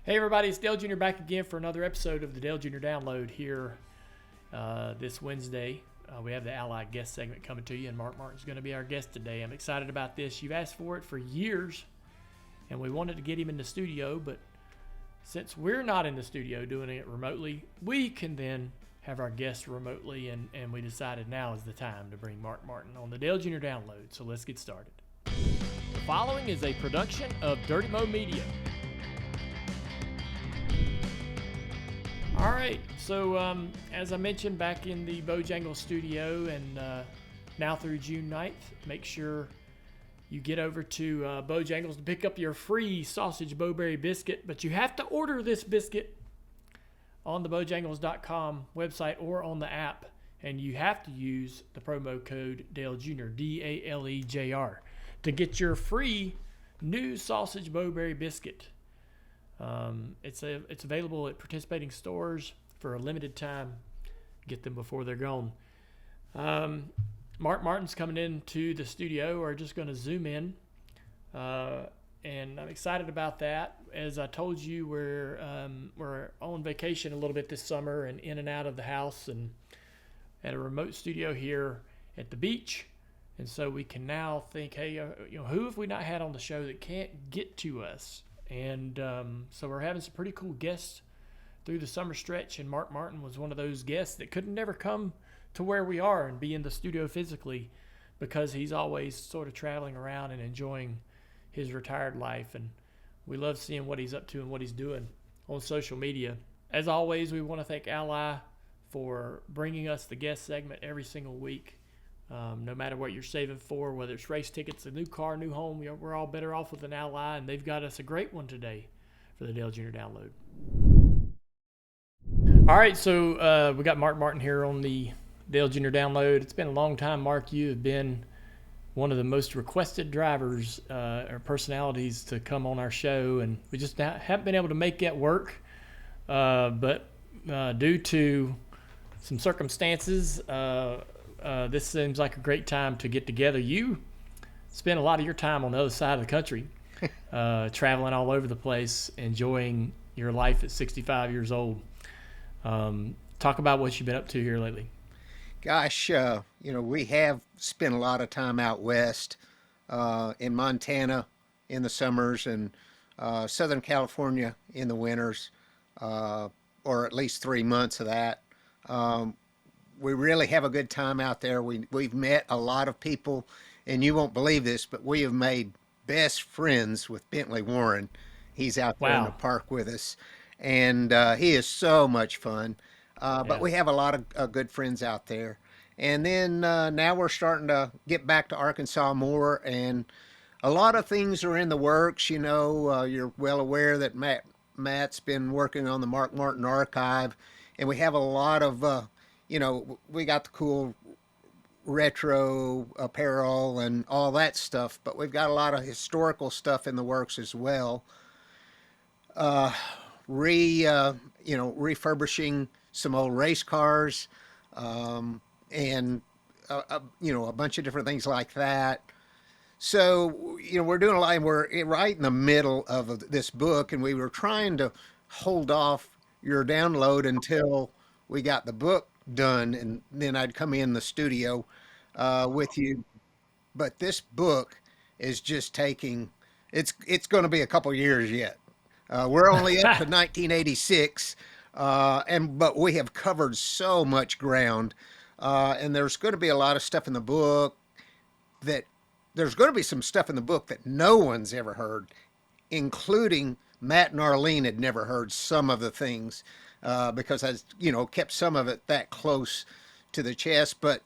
Hey everybody, it's Dale Jr. back again for another episode of the Dale Jr. Download here this Wednesday. We have the Ally guest segment coming to you, and Mark Martin's going to be our guest today. I'm excited about this. You've asked for it for years, and we wanted to get him in the studio, but since we're not in the studio doing it remotely, we can then have our guests remotely, and we decided now is the time to bring Mark Martin on the Dale Jr. Download. So let's get started. The following is a production of Dirty Mo Media. All right, so as I mentioned, back in the Bojangles studio, and now through June 9th, make sure you get over to Bojangles to pick up your free sausage bowberry biscuit, but you have to order this biscuit on the bojangles.com website or on the app, and you have to use the promo code Dale Jr., D-A-L-E-J-R, to get your free new sausage bowberry biscuit. It's available at participating stores for a limited time. Get them before they're gone. Mark Martin's coming into the studio, or just going to zoom in, and I'm excited about that. As I told you, we're on vacation a little bit this summer and in and out of the house, and at a remote studio here at the beach. And so we can now think, hey, who have we not had on the show that can't get to us? And so we're having some pretty cool guests through the summer stretch, and Mark Martin was one of those guests that couldn't never come to where we are and be in the studio physically, because he's always sort of traveling around and enjoying his retired life, and we love seeing what he's up to and what he's doing on social media. As always, we want to thank Ally for bringing us the guest segment every single week. No matter what you're saving for, whether it's race tickets, a new car, new home, we're all better off with an Ally, and they've got us a great one today for the Dale Jr. Download. All right, so we got Mark Martin here on the Dale Jr. Download. It's been a long time, Mark. You have been one of the most requested drivers or personalities to come on our show, and we just haven't been able to make that work. But due to some circumstances, this seems like a great time to get together. You spend a lot of your time on the other side of the country, traveling all over the place, enjoying your life at 65 years old. Talk about what you've been up to here lately. Gosh, we have spent a lot of time out west, in Montana in the summers, and Southern California in the winters, or at least 3 months of that. We really have a good time out there. We've met a lot of people, and you won't believe this, but we have made best friends with Bentley Warren. He's out there in the park with us, and he is so much fun. But we have a lot of good friends out there. And then now we're starting to get back to Arkansas more, and a lot of things are in the works. You're well aware that Matt's been working on the Mark Martin archive, and we have a lot of we got the cool retro apparel and all that stuff, but we've got a lot of historical stuff in the works as well. Refurbishing some old race cars, and a bunch of different things like that. So, we're doing a lot, and we're right in the middle of this book, and we were trying to hold off your download until we got the book done, and then I'd come in the studio with you. But this book is just taking, it's going to be a couple years yet. We're only up to 1986, but we have covered so much ground, and there's going to be a lot of stuff in the book there's going to be some stuff in the book that no one's ever heard, including Matt and Arlene had never heard some of the things. Because I, kept some of it that close to the chest. But,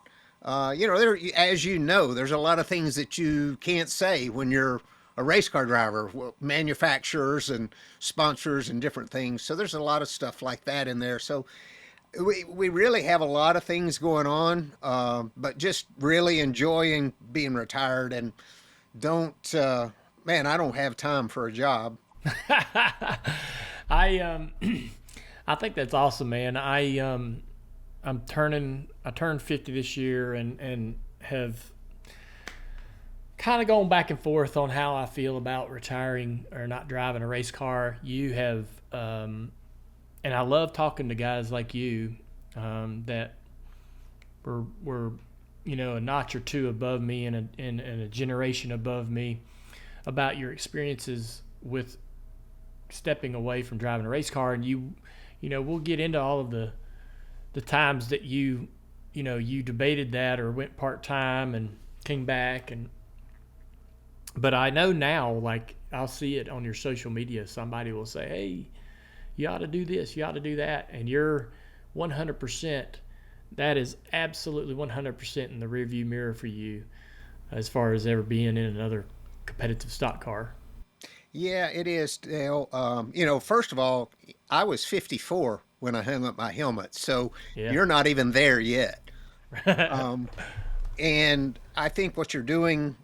there, as there's a lot of things that you can't say when you're a race car driver, manufacturers and sponsors and different things. So there's a lot of stuff like that in there. So we really have a lot of things going on, but just really enjoying being retired, and I don't have time for a job. I think that's awesome, man. I turned 50 this year, and have kind of going back and forth on how I feel about retiring or not driving a race car. You have, and I love talking to guys like you that were a notch or two above me and a generation above me about your experiences with stepping away from driving a race car. And we'll get into all of the times that you debated that or went part-time and came back. But I know now, like, I'll see it on your social media. Somebody will say, hey, you ought to do this, you ought to do that. And you're 100%, that is absolutely 100% in the rearview mirror for you as far as ever being in another competitive stock car. Yeah, it is, Dale. First of all, I was 54 when I hung up my helmet, so Yeah. you're not even there yet. Um, and I think what you're doing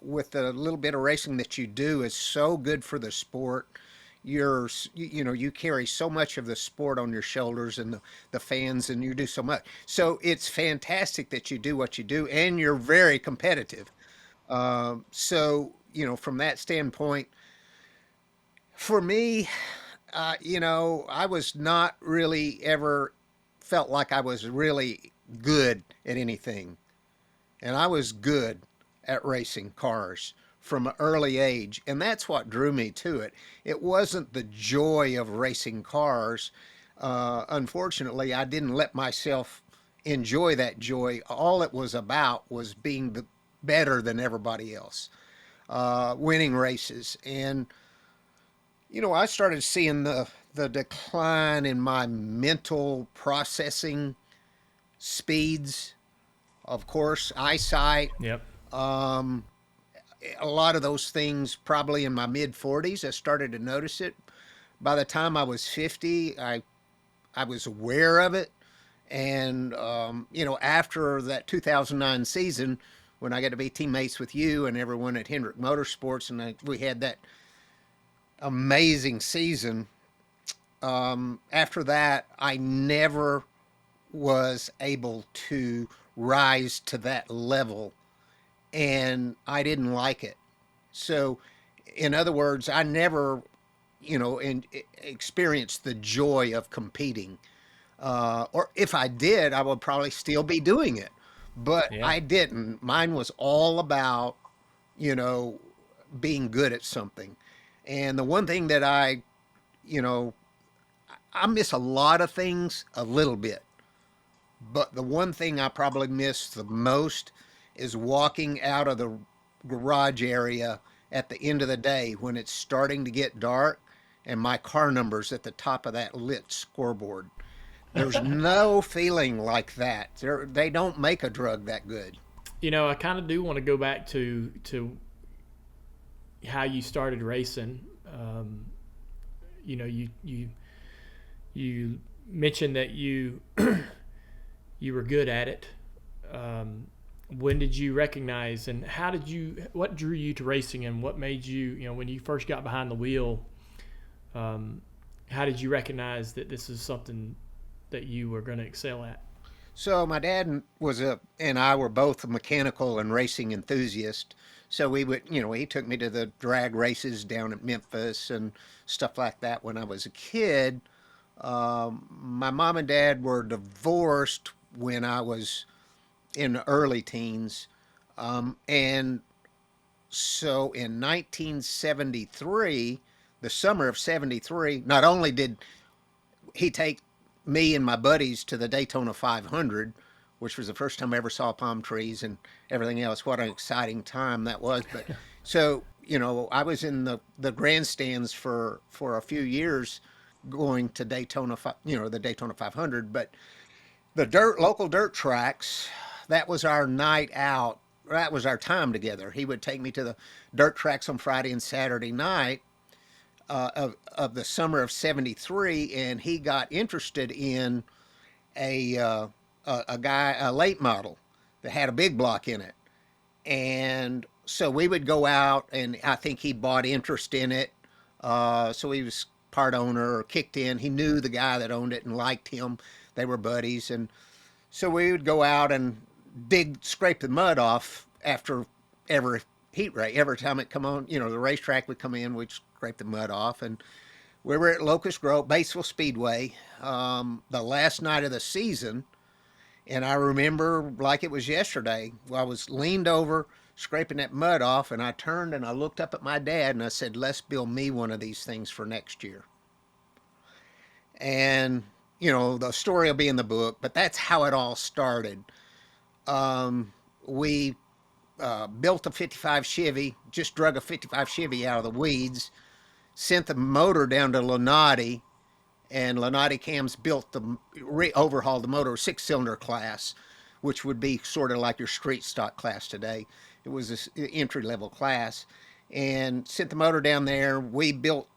with the little bit of racing that you do is so good for the sport. You carry so much of the sport on your shoulders and the fans, and you do so much. So it's fantastic that you do what you do, and you're very competitive. From that standpoint, for me, I was not really ever felt like I was really good at anything. And I was good at racing cars from an early age. And that's what drew me to it. It wasn't the joy of racing cars. Unfortunately, I didn't let myself enjoy that joy. All it was about was being better than everybody else, winning races. And I started seeing the decline in my mental processing speeds, of course, eyesight. Yep. Um, a lot of those things probably in my mid 40s. I started to notice it. By the time I was 50, I was aware of it. And, after that 2009 season, when I got to be teammates with you and everyone at Hendrick Motorsports, and we had that amazing season. After that, I never was able to rise to that level, and I didn't like it. So, in other words, I never, experienced the joy of competing. Or if I did, I would probably still be doing it. But Yeah. I didn't. Mine was all about, you know, being good at something. And the one thing that you know, I miss a lot of things a little bit, but the one thing I probably miss the most is walking out of the garage area at the end of the day when it's starting to get dark and my car number's at the top of that lit scoreboard. There's no feeling like that. They don't make a drug that good. I kind of do want to go back to how you started racing. You mentioned that you you were good at it. When did you recognize, and what drew you to racing, and what made you, when you first got behind the wheel, how did you recognize that this is something that you were going to excel at? So my dad and I were both a mechanical and racing enthusiast. So we would, he took me to the drag races down at Memphis and stuff like that when I was a kid. My mom and dad were divorced when I was in the early teens. And so in 1973, the summer of 73, not only did he take me and my buddies to the Daytona 500, which was the first time I ever saw palm trees and everything else. What an exciting time that was. But so, I was in the grandstands for a few years going to Daytona, the Daytona 500. But the local dirt tracks, that was our night out. That was our time together. He would take me to the dirt tracks on Friday and Saturday night of the summer of 73, and he got interested in a a late model that had a big block in it. And so we would go out, and I think he bought interest in it. So he was part owner or kicked in. He knew the guy that owned it and liked him. They were buddies. And so we would go out and scrape the mud off after every heat race. Every time it come on, the racetrack would come in, we'd scrape the mud off. And we were at Locust Grove, Batesville Speedway, the last night of the season. And I remember like it was yesterday. I was leaned over, scraping that mud off, and I turned and I looked up at my dad and I said, let's build me one of these things for next year. And, the story will be in the book, but that's how it all started. We built a 55 Chevy, just drug a 55 Chevy out of the weeds, sent the motor down to Lunati, and Lunati Cams overhauled the motor, 6-cylinder class, which would be sort of like your street stock class today. It was an entry-level class, and sent the motor down there. We built,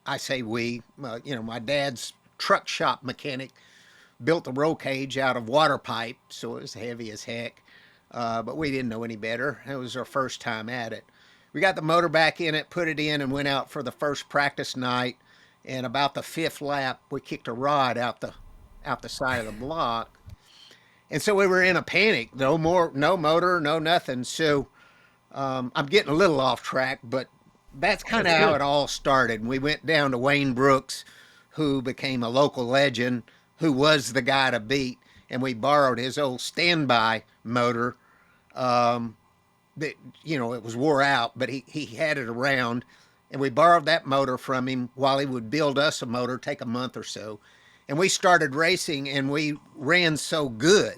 I say we, my dad's truck shop mechanic built the roll cage out of water pipe, so it was heavy as heck. But we didn't know any better. It was our first time at it. We got the motor back in it, put it in, and went out for the first practice night. And about the 5th lap, we kicked a rod out the side of the block. And so we were in a panic. No motor, no nothing. So I'm getting a little off track, but that's kind of how it all started. We went down to Wayne Brooks, who became a local legend, who was the guy to beat, and we borrowed his old standby motor. That it was wore out, but he had it around, and we borrowed that motor from him while he would build us a motor, take a month or so, and we started racing, and we ran so good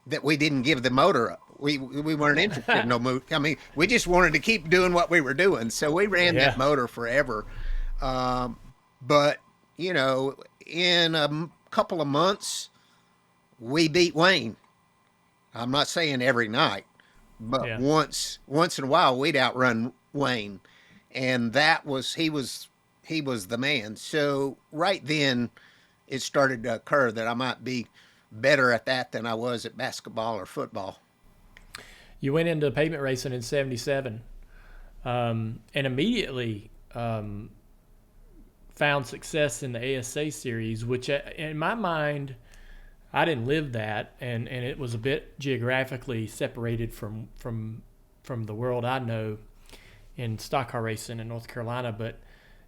that we didn't give the motor up. We weren't interested in no move. I mean, we just wanted to keep doing what we were doing, so we ran that motor forever. But in a couple of months, we beat Wayne. I'm not saying every night, but once in a while we'd outrun Wayne, and he was the man. So right then, it started to occur that I might be better at that than I was at basketball or football. You went into pavement racing in '77, and immediately found success in the ASA Series, which in my mind, I didn't live that, and it was a bit geographically separated from the world I know in stock car racing in North Carolina. But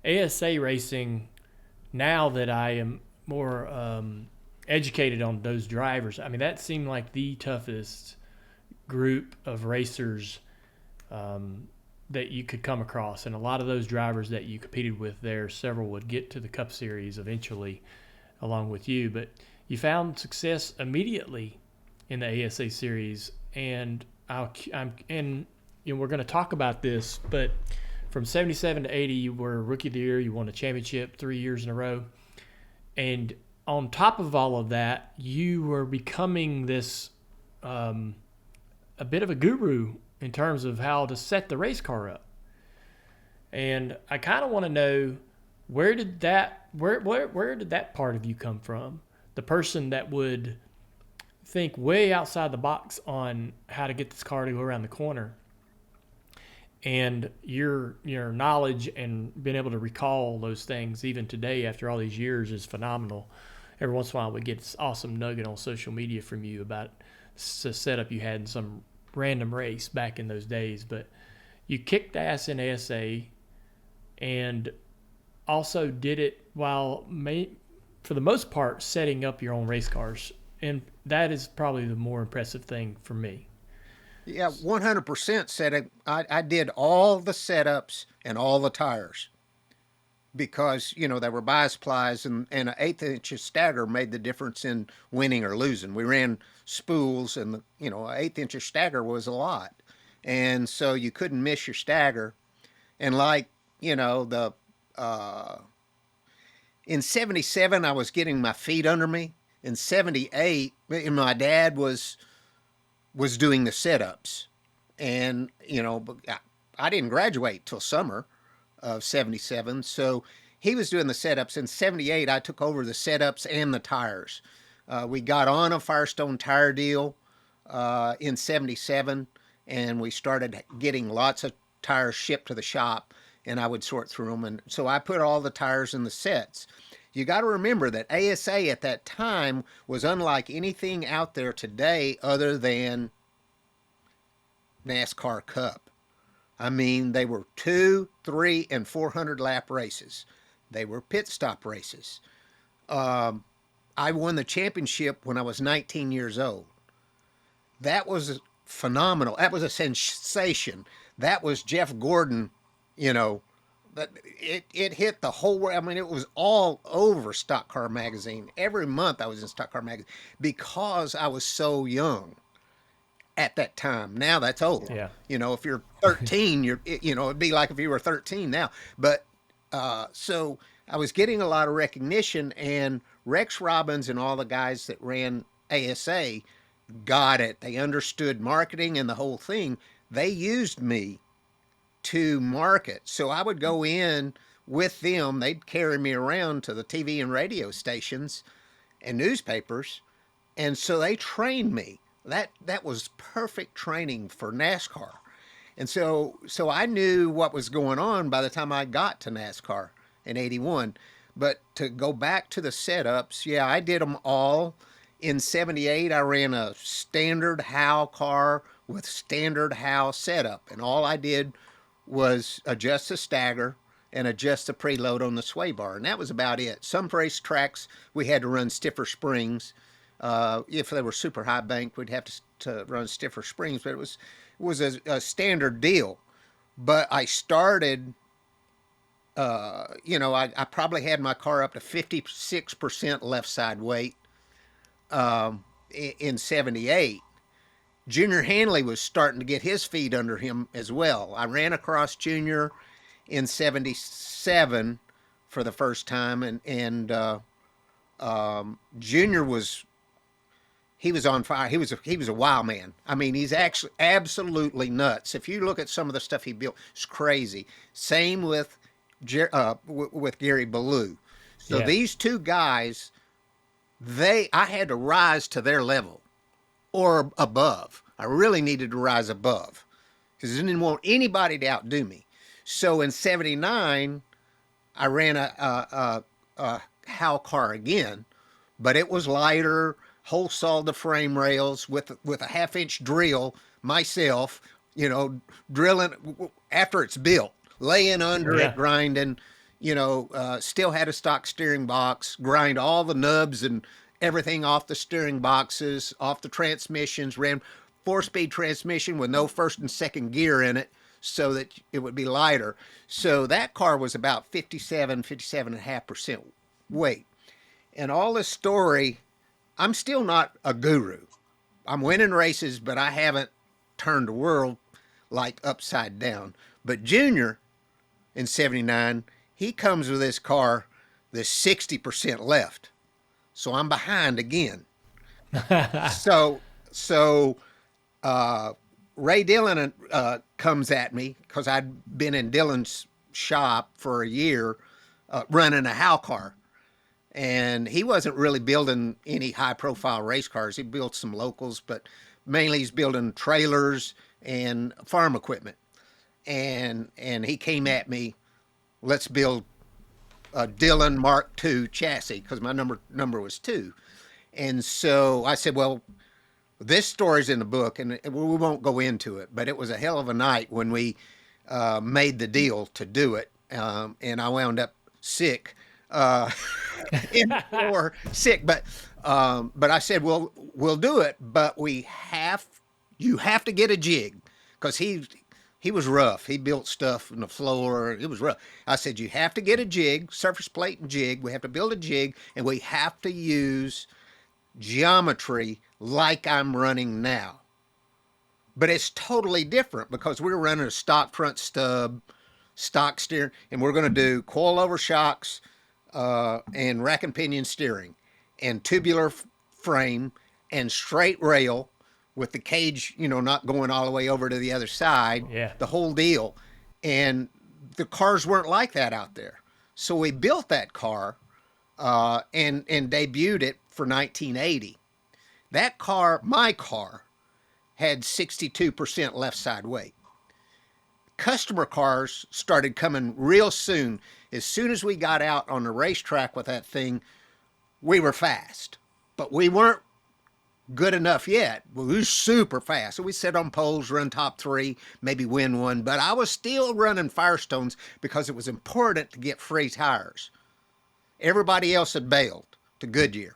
ASA racing, now that I am more educated on those drivers, I mean, that seemed like the toughest group of racers that you could come across. And a lot of those drivers that you competed with there, several would get to the Cup Series eventually along with you. But you found success immediately in the ASA Series, and we're going to talk about this, but from 77 to 80, you were Rookie of the Year. You won a championship 3 years in a row. And on top of all of that, you were becoming this a bit of a guru in terms of how to set the race car up. And I kind of want to know, where did that part of you come from? The person that would think way outside the box on how to get this car to go around the corner. And your knowledge and being able to recall those things even today after all these years is phenomenal. Every once in a while we get this awesome nugget on social media from you about the setup you had in some random race back in those days. But you kicked ass in ASA and also did it while, for the most part, setting up your own race cars. And that is probably the more impressive thing for me. Yeah, 100% setting. I did all the setups and all the tires because, they were bias plies, and an 1/8 inch stagger made the difference in winning or losing. We ran spools, and, an 1/8 inch stagger was a lot. And so you couldn't miss your stagger. And in 77, I was getting my feet under me. In 78, my dad was doing the setups, and I didn't graduate till summer of 77, so he was doing the setups. In 78, I took over the setups and the tires. We got on a Firestone tire deal in 77, and we started getting lots of tires shipped to the shop, and I would sort through them, and so I put all the tires in the sets. You got to remember that ASA at that time was unlike anything out there today other than NASCAR Cup. I mean, they were 2, 3, and 400 lap races. They were pit stop races. I won the championship when I was 19 years old. That was phenomenal. That was a sensation. That was Jeff Gordon, you know, that it hit the whole world. I mean, it was all over Stock Car Magazine. Every month I was in Stock Car Magazine because I was so young at that time. Now that's old. Yeah. You know, if you're 13, it'd be like if you were 13 now. But so I was getting a lot of recognition, and Rex Robbins and all the guys that ran ASA got it. They understood marketing and the whole thing. They used me to market. So I would go in with them. They'd carry me around to the TV and radio stations and newspapers. And so they trained me. That was perfect training for NASCAR. And so I knew what was going on by the time I got to NASCAR in 81. But to go back to the setups, yeah, I did them all. In 78, I ran a standard Howe car with standard Howe setup. And all I did was adjust the stagger and adjust the preload on the sway bar. And that was about it. Some race tracks, we had to run stiffer springs. If they were super high bank, we'd have to run stiffer springs, but it was a standard deal. But I started, I probably had my car up to 56% left side weight in 78. Junior Hanley was starting to get his feet under him as well. I ran across Junior in 77 for the first time, and Junior was on fire. He was a wild man. I mean, he's actually absolutely nuts. If you look at some of the stuff he built, it's crazy. Same with Gary Ballou. So these two guys, I had to rise to their level or above. I really needed to rise above because I didn't want anybody to outdo me. So in 79, I ran a Howe car again, but it was lighter. Hole sawed the frame rails with a half-inch drill myself, drilling after it's built, laying under it, grinding, still had a stock steering box, grind all the nubs and everything off the steering boxes, off the transmissions, ran 4-speed transmission with no first and second gear in it so that it would be lighter. So that car was about 57.5% weight. And all this story, I'm still not a guru. I'm winning races, but I haven't turned the world like upside down. But Junior in 79, he comes with this car that's 60% left. So I'm behind again. So Ray Dillon comes at me because I'd been in Dillon's shop for a year running a Howe car. And he wasn't really building any high-profile race cars. He built some locals, but mainly he's building trailers and farm equipment. And he came at me, let's build a Dillon Mark II chassis, because my number was 2. And so I said, well, this story's in the book, and we won't go into it, but it was a hell of a night when we made the deal to do it. And I wound up sick. Sick, but I said, well, we'll do it, but you have to get a jig, because he was rough. He built stuff on the floor. It was rough. I said, you have to get a jig, surface plate and jig. We have to build a jig, and we have to use geometry like I'm running now. But it's totally different because we're running a stock front stub, stock steering, and we're going to do coil-over shocks, and rack and pinion steering, and tubular frame, and straight rail with the cage, not going all the way over to the other side, the whole deal. And the cars weren't like that out there. So we built that car and debuted it for 1980. That car, my car, had 62% left side weight. Customer cars started coming real soon. As soon as we got out on the racetrack with that thing, we were fast. But we weren't good enough yet. We were super fast. So we sit on poles, run top three, maybe win one. But I was still running Firestones because it was important to get free tires. Everybody else had bailed to Goodyear.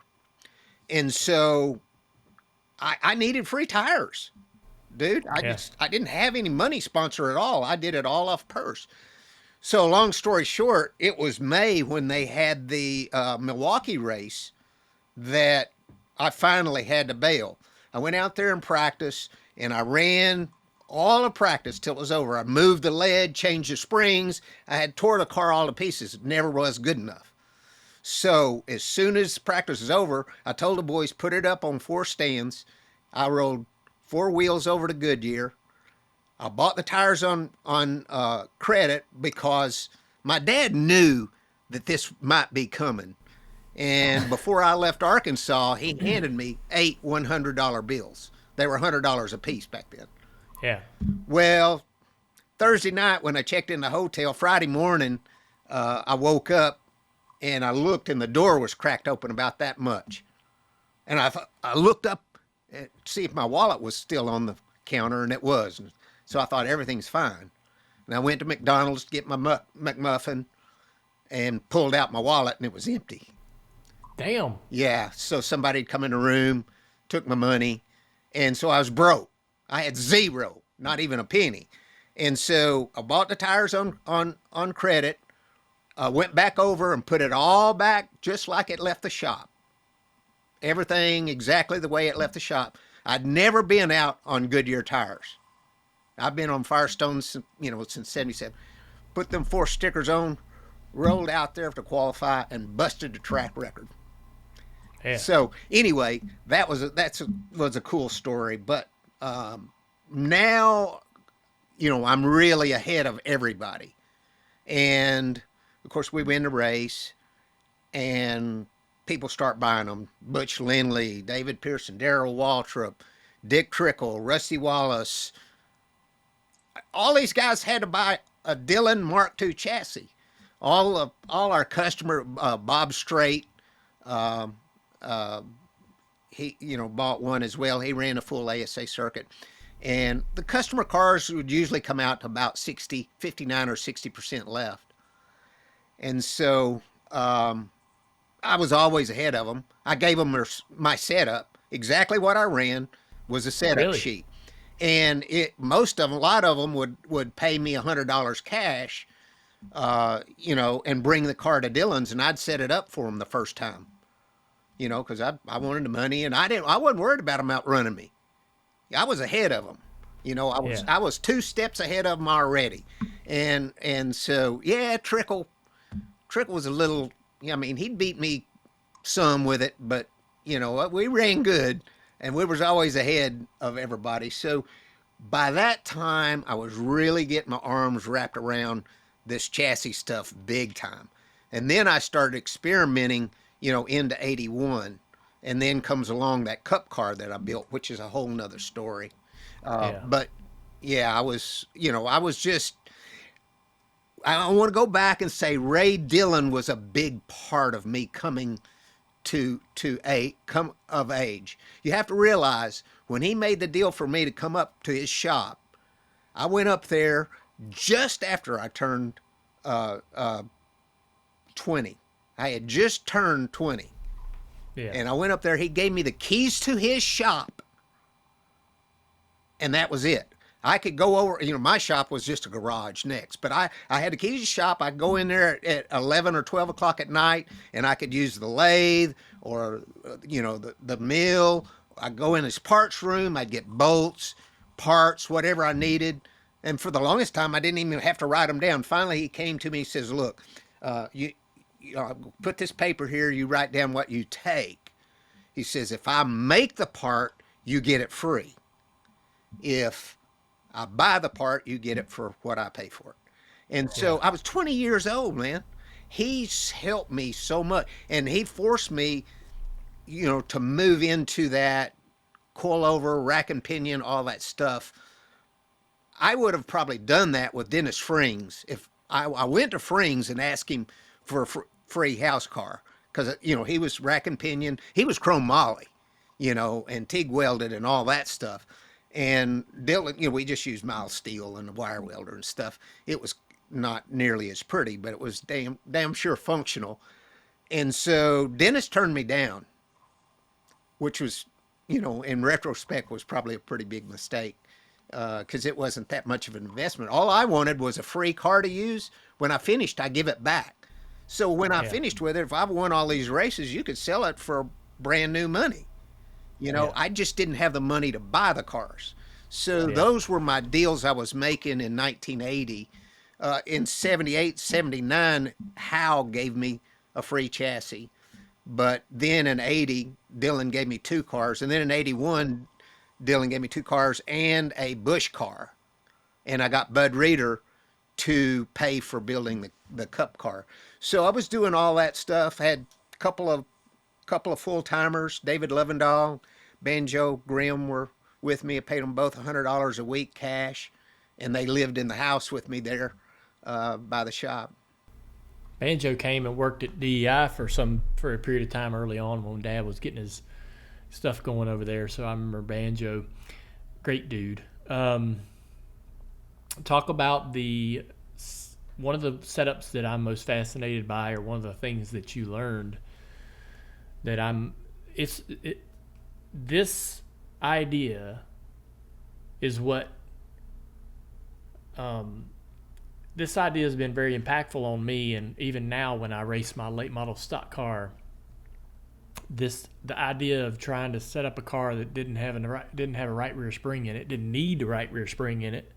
And so I needed free tires, dude. Yeah. I didn't have any money sponsor at all. I did it all off purse. So long story short, it was May when they had the Milwaukee race that I finally had to bail. I went out there and practiced, and I ran all of practice till it was over. I moved the lead, changed the springs. I had tore the car all to pieces. It never was good enough. So as soon as practice was over, I told the boys, put it up on 4 stands. I rolled 4 wheels over to Goodyear. I bought the tires on credit because my dad knew that this might be coming. And before I left Arkansas, he handed me 8 $100 bills. They were $100 a piece back then. Yeah. Well, Thursday night when I checked in the hotel, Friday morning, I woke up and I looked and the door was cracked open about that much. And I looked up to see if my wallet was still on the counter, and it was. So I thought everything's fine. And I went to McDonald's to get my McMuffin and pulled out my wallet, and it was empty. Damn. Yeah, so somebody had come in the room, took my money, and so I was broke. I had zero, not even a penny. And so I bought the tires on credit, went back over and put it all back just like it left the shop. Everything exactly the way it left the shop. I'd never been out on Goodyear tires. I've been on Firestones, since 77. Put them 4 stickers on, rolled out there to qualify, and busted the track record. Yeah. So anyway, that was a cool story. But now, I'm really ahead of everybody. And of course, we win the race, and people start buying them. Butch Lindley, David Pearson, Darrell Waltrip, Dick Trickle, Rusty Wallace. All these guys had to buy a Dillon Mark II chassis. All our customer, Bob Strait, he bought one as well. He ran a full ASA circuit, and the customer cars would usually come out to about 59 or 60% left. And so I was always ahead of them. I gave them my setup. Exactly what I ran was a setup sheet. And a lot of them would pay me $100 cash, and bring the car to Dillon's, and I'd set it up for them the first time, because I wanted the money, and I wasn't worried about them outrunning me. I was ahead of them. I was 2 steps ahead of them already. And so, yeah, Trickle was a little, he'd beat me some with it, but, we ran good, and we was always ahead of everybody. So by that time, I was really getting my arms wrapped around this chassis stuff big time. And then I started experimenting, into 81. And then comes along that Cup car that I built, which is a whole nother story. But yeah, I want to go back and say Ray Dillon was a big part of me coming come of age. You have to realize when he made the deal for me to come up to his shop, I went up there just after I turned 20. I had just turned 20. Yeah. And I went up there. He gave me the keys to his shop, and that was it. I could go over, my shop was just a garage next, but I had the keys to the shop. I'd go in there at 11 or 12 o'clock at night, and I could use the lathe or, the mill. I'd go in his parts room. I'd get bolts, parts, whatever I needed. And for the longest time, I didn't even have to write them down. Finally, he came to me and says, look, you put this paper here. You write down what you take. He says, if I make the part, you get it free. If I buy the part, you get it for what I pay for it. And so I was 20 years old, man. He's helped me so much. And he forced me, to move into that coilover, rack and pinion, all that stuff. I would have probably done that with Dennis Frings. If I went to Frings and asked him for a free house car, because, he was rack and pinion. He was chrome moly. and TIG welded and all that stuff. And Dillon, we just used mild steel and a wire welder and stuff. It was not nearly as pretty, but it was damn sure functional. And so Dennis turned me down, which was, in retrospect, was probably a pretty big mistake, because it wasn't that much of an investment. All I wanted was a free car to use. When I finished, I give it back. So when I Yeah. finished with it, if I won all these races, you could sell it for brand new money. Yeah. I just didn't have the money to buy the cars. So Yeah. those were my deals I was making in 1980. In 78, 79, Howe gave me a free chassis. But then in 80, Dillon gave me two cars. And then in 81, Dillon gave me two cars and a Bush car. And I got Bud Reeder to pay for building the Cup car. So I was doing all that stuff. Had a couple of full timers. David Lovendahl, Banjo Grimm were with me. I paid them both $100 a week cash, and they lived in the house with me there by the shop. Banjo came and worked at DEI for a period of time early on when Dad was getting his stuff going over there. So I remember Banjo, great dude. Talk about one of the setups that I'm most fascinated by, or one of the things that you learned that this idea is what this idea has been very impactful on me, and even now when I race my late model stock car, the idea of trying to set up a car that didn't have a right rear spring in it, didn't need a right rear spring in it,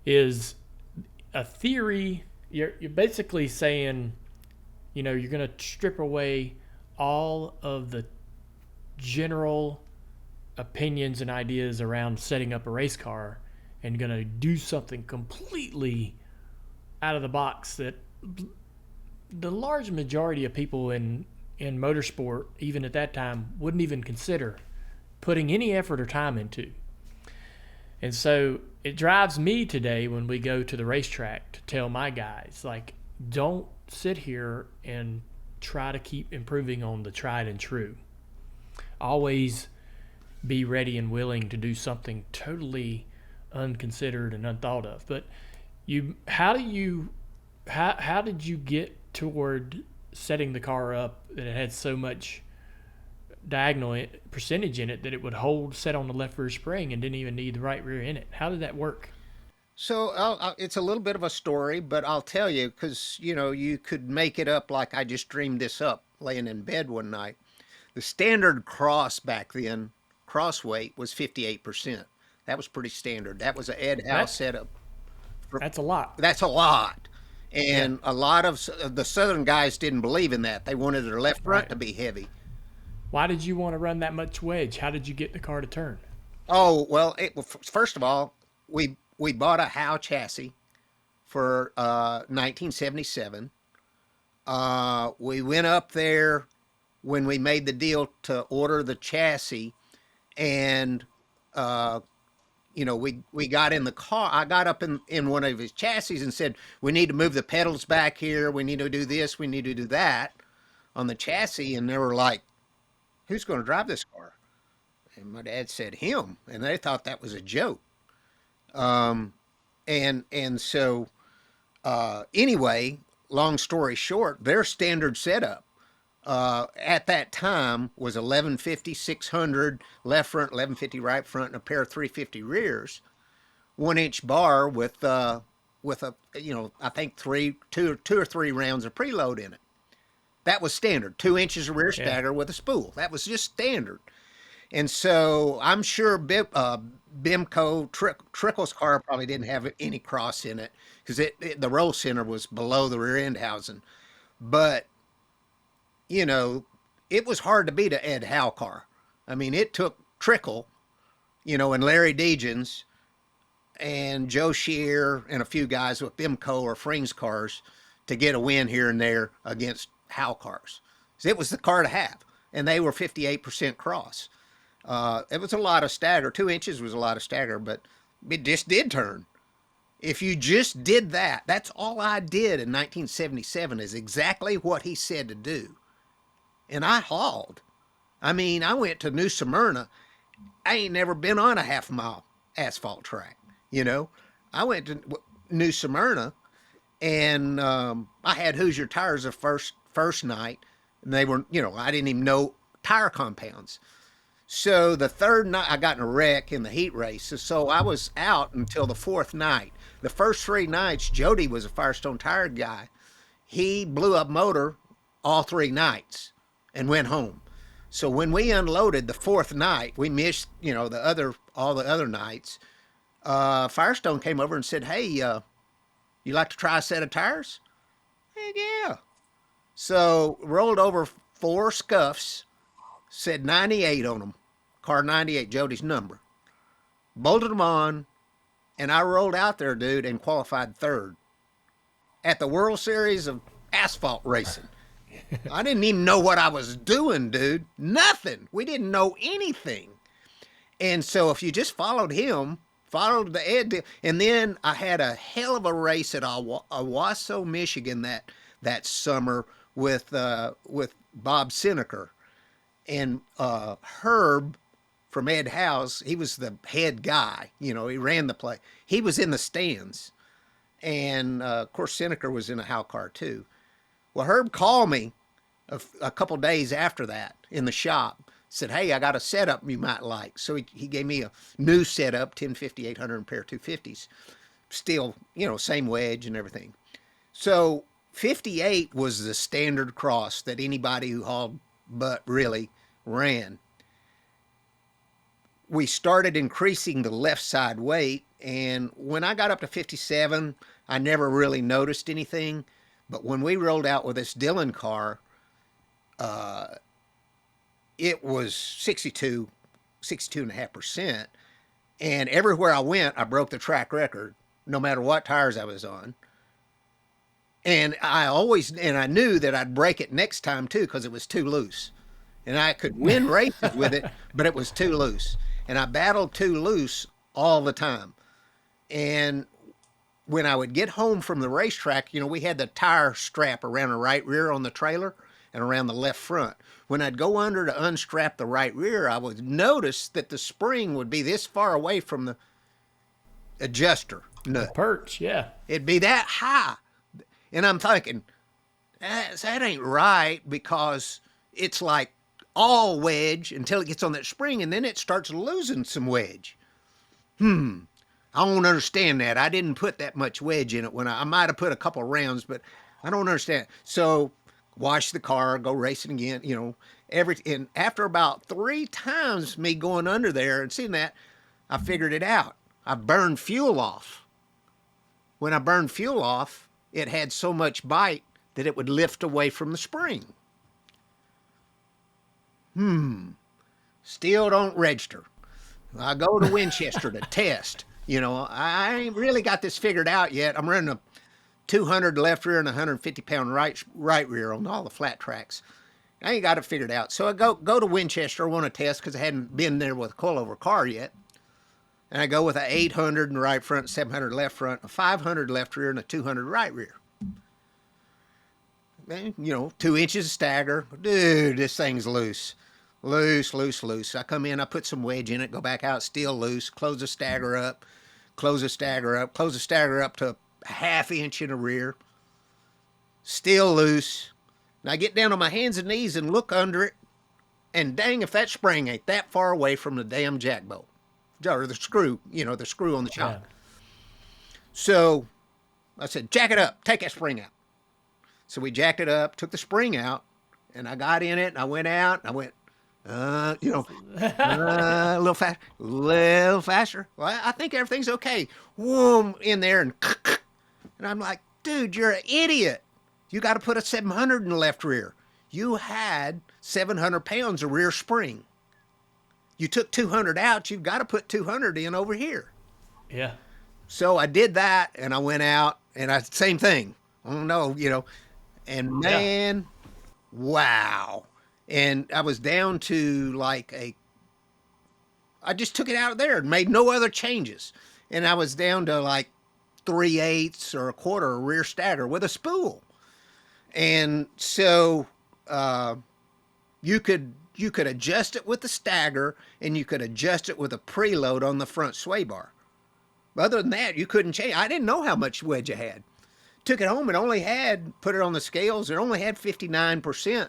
is a theory. You're basically saying, you're going to strip away all of the general opinions and ideas around setting up a race car, and going to do something completely out of the box that the large majority of people in motorsport, even at that time, wouldn't even consider putting any effort or time into. And so it drives me today when we go to the racetrack to tell my guys, like, don't sit here and try to keep improving on the tried and true. Always be ready and willing to do something totally unconsidered and unthought of. But how did you get toward setting the car up that it had so much diagonal percentage in it that it would set on the left rear spring and didn't even need the right rear in it? How did that work? So it's a little bit of a story, but I'll tell you, because you could make it up like I just dreamed this up laying in bed one night. The standard cross back then, cross weight, was 58%. That was pretty standard. That was an Ed Howe setup. That's a lot. That's a lot. And Yeah. a lot of the Southern guys didn't believe in that. They wanted their left front to be heavy. Why did you want to run that much wedge? How did you get the car to turn? Oh, well, first of all, we bought a Howe chassis for 1977. We went up there when we made the deal to order the chassis, and we got in the car. I got up in one of his chassis and said, we need to move the pedals back here. We need to do this. We need to do that on the chassis. And they were like, who's going to drive this car? And my dad said, him. And they thought that was a joke. So anyway, long story short, their standard setup at that time was 1150, 600 left front, 1150 right front, and a pair of 350 rears, 1-inch bar with a I think two or three rounds of preload in it. That was standard. 2 inches of rear stagger with a spool. That was just standard. And so I'm sure Bimco Trickle's car probably didn't have any cross in it because the roll center was below the rear end housing. But it was hard to beat an Ed Howe car. I mean, it took Trickle, and Larry Degens and Joe Shear and a few guys with Bimco or Frings cars to get a win here and there against Howe cars. So it was the car to have, and they were 58% cross. It was a lot of stagger. 2 inches was a lot of stagger, but it just did turn. If you just did that, that's all I did in 1977 is exactly what he said to do. And I hauled. I mean, I went to New Smyrna. I ain't never been on a half-mile asphalt track. You know, I went to New Smyrna, and I had Hoosier tires the first night, and they were, I didn't even know tire compounds. So the third night, I got in a wreck in the heat race, so I was out until the fourth night. The first 3 nights, Jody was a Firestone tire guy. He blew up motor all 3 nights and went home. So when we unloaded the fourth night, we missed, all the other nights. Firestone came over and said, "Hey, you like to try a set of tires?" Heck yeah. So rolled over 4 scuffs, said 98 on them, car 98, Jody's number. Bolted them on, and I rolled out there, dude, and qualified third at the World Series of asphalt racing. I didn't even know what I was doing, dude. Nothing. We didn't know anything. And so if you just followed him, followed the Ed, and then I had a hell of a race at Owasso, Michigan that summer with Bob Seneker and Herb from Ed Howe's. He was the head guy. He ran the play. He was in the stands, and of course Seneker was in a Howe car too. Well, Herb called me a couple days after that in the shop. Said, "Hey, I got a setup you might like." So he gave me a new setup, 1050, 800 pair 250s. Still, same wedge and everything. So 58 was the standard cross that anybody who hauled butt really ran. We started increasing the left side weight, and when I got up to 57, I never really noticed anything. But when we rolled out with this Dillon car, it was 62.5%. And everywhere I went, I broke the track record, no matter what tires I was on. And I knew that I'd break it next time too, because it was too loose. And I could win races with it, but it was too loose. And I battled too loose all the time. And when I would get home from the racetrack, we had the tire strap around the right rear on the trailer and around the left front. When I'd go under to unstrap the right rear, I would notice that the spring would be this far away from the adjuster nut. The perch, yeah. It'd be that high. And I'm thinking, that ain't right, because it's like all wedge until it gets on that spring, and then it starts losing some wedge. I don't understand that. I didn't put that much wedge in it when I might have put a couple rounds, but I don't understand. So wash the car, go racing again, and after about 3 times me going under there and seeing that, I figured it out. I burned fuel off. When I burned fuel off, it had so much bite that it would lift away from the spring. Still don't register. I go to Winchester to test. I ain't really got this figured out yet. I'm running a 200 left rear and 150-pound right rear on all the flat tracks. I ain't got it figured out. So I go to Winchester. I want to test because I hadn't been there with a coilover car yet. And I go with an 800 in the right front, 700 left front, a 500 left rear, and a 200 right rear. And, 2 inches of stagger. Dude, this thing's loose. Loose. I come in, I put some wedge in it, go back out, still loose, close the stagger up to a half inch in the rear, still loose. And I get down on my hands and knees and look under it, and dang if that spring ain't that far away from the damn jack bolt. Or the screw, the screw on the chock. Yeah. So I said, "Jack it up, take that spring out." So we jacked it up, took the spring out, and I got in it, and I went out, and I went, a little faster. Well, I think everything's okay. Whoom, in there, and I'm like, "Dude, you're an idiot. You got to put a 700 in the left rear. You had 700 pounds of rear spring. You took 200 out. You've got to put 200 in over here." Yeah. So I did that, and I went out, and same thing. I don't know, and man, wow. And I was down to I just took it out of there and made no other changes. And I was down to 3/8 or a quarter of rear stagger with a spool. And so You could adjust it with the stagger, and you could adjust it with a preload on the front sway bar. Other than that, you couldn't change. I didn't know how much wedge I had. Took it home and only had, put it on the scales, it only had 59%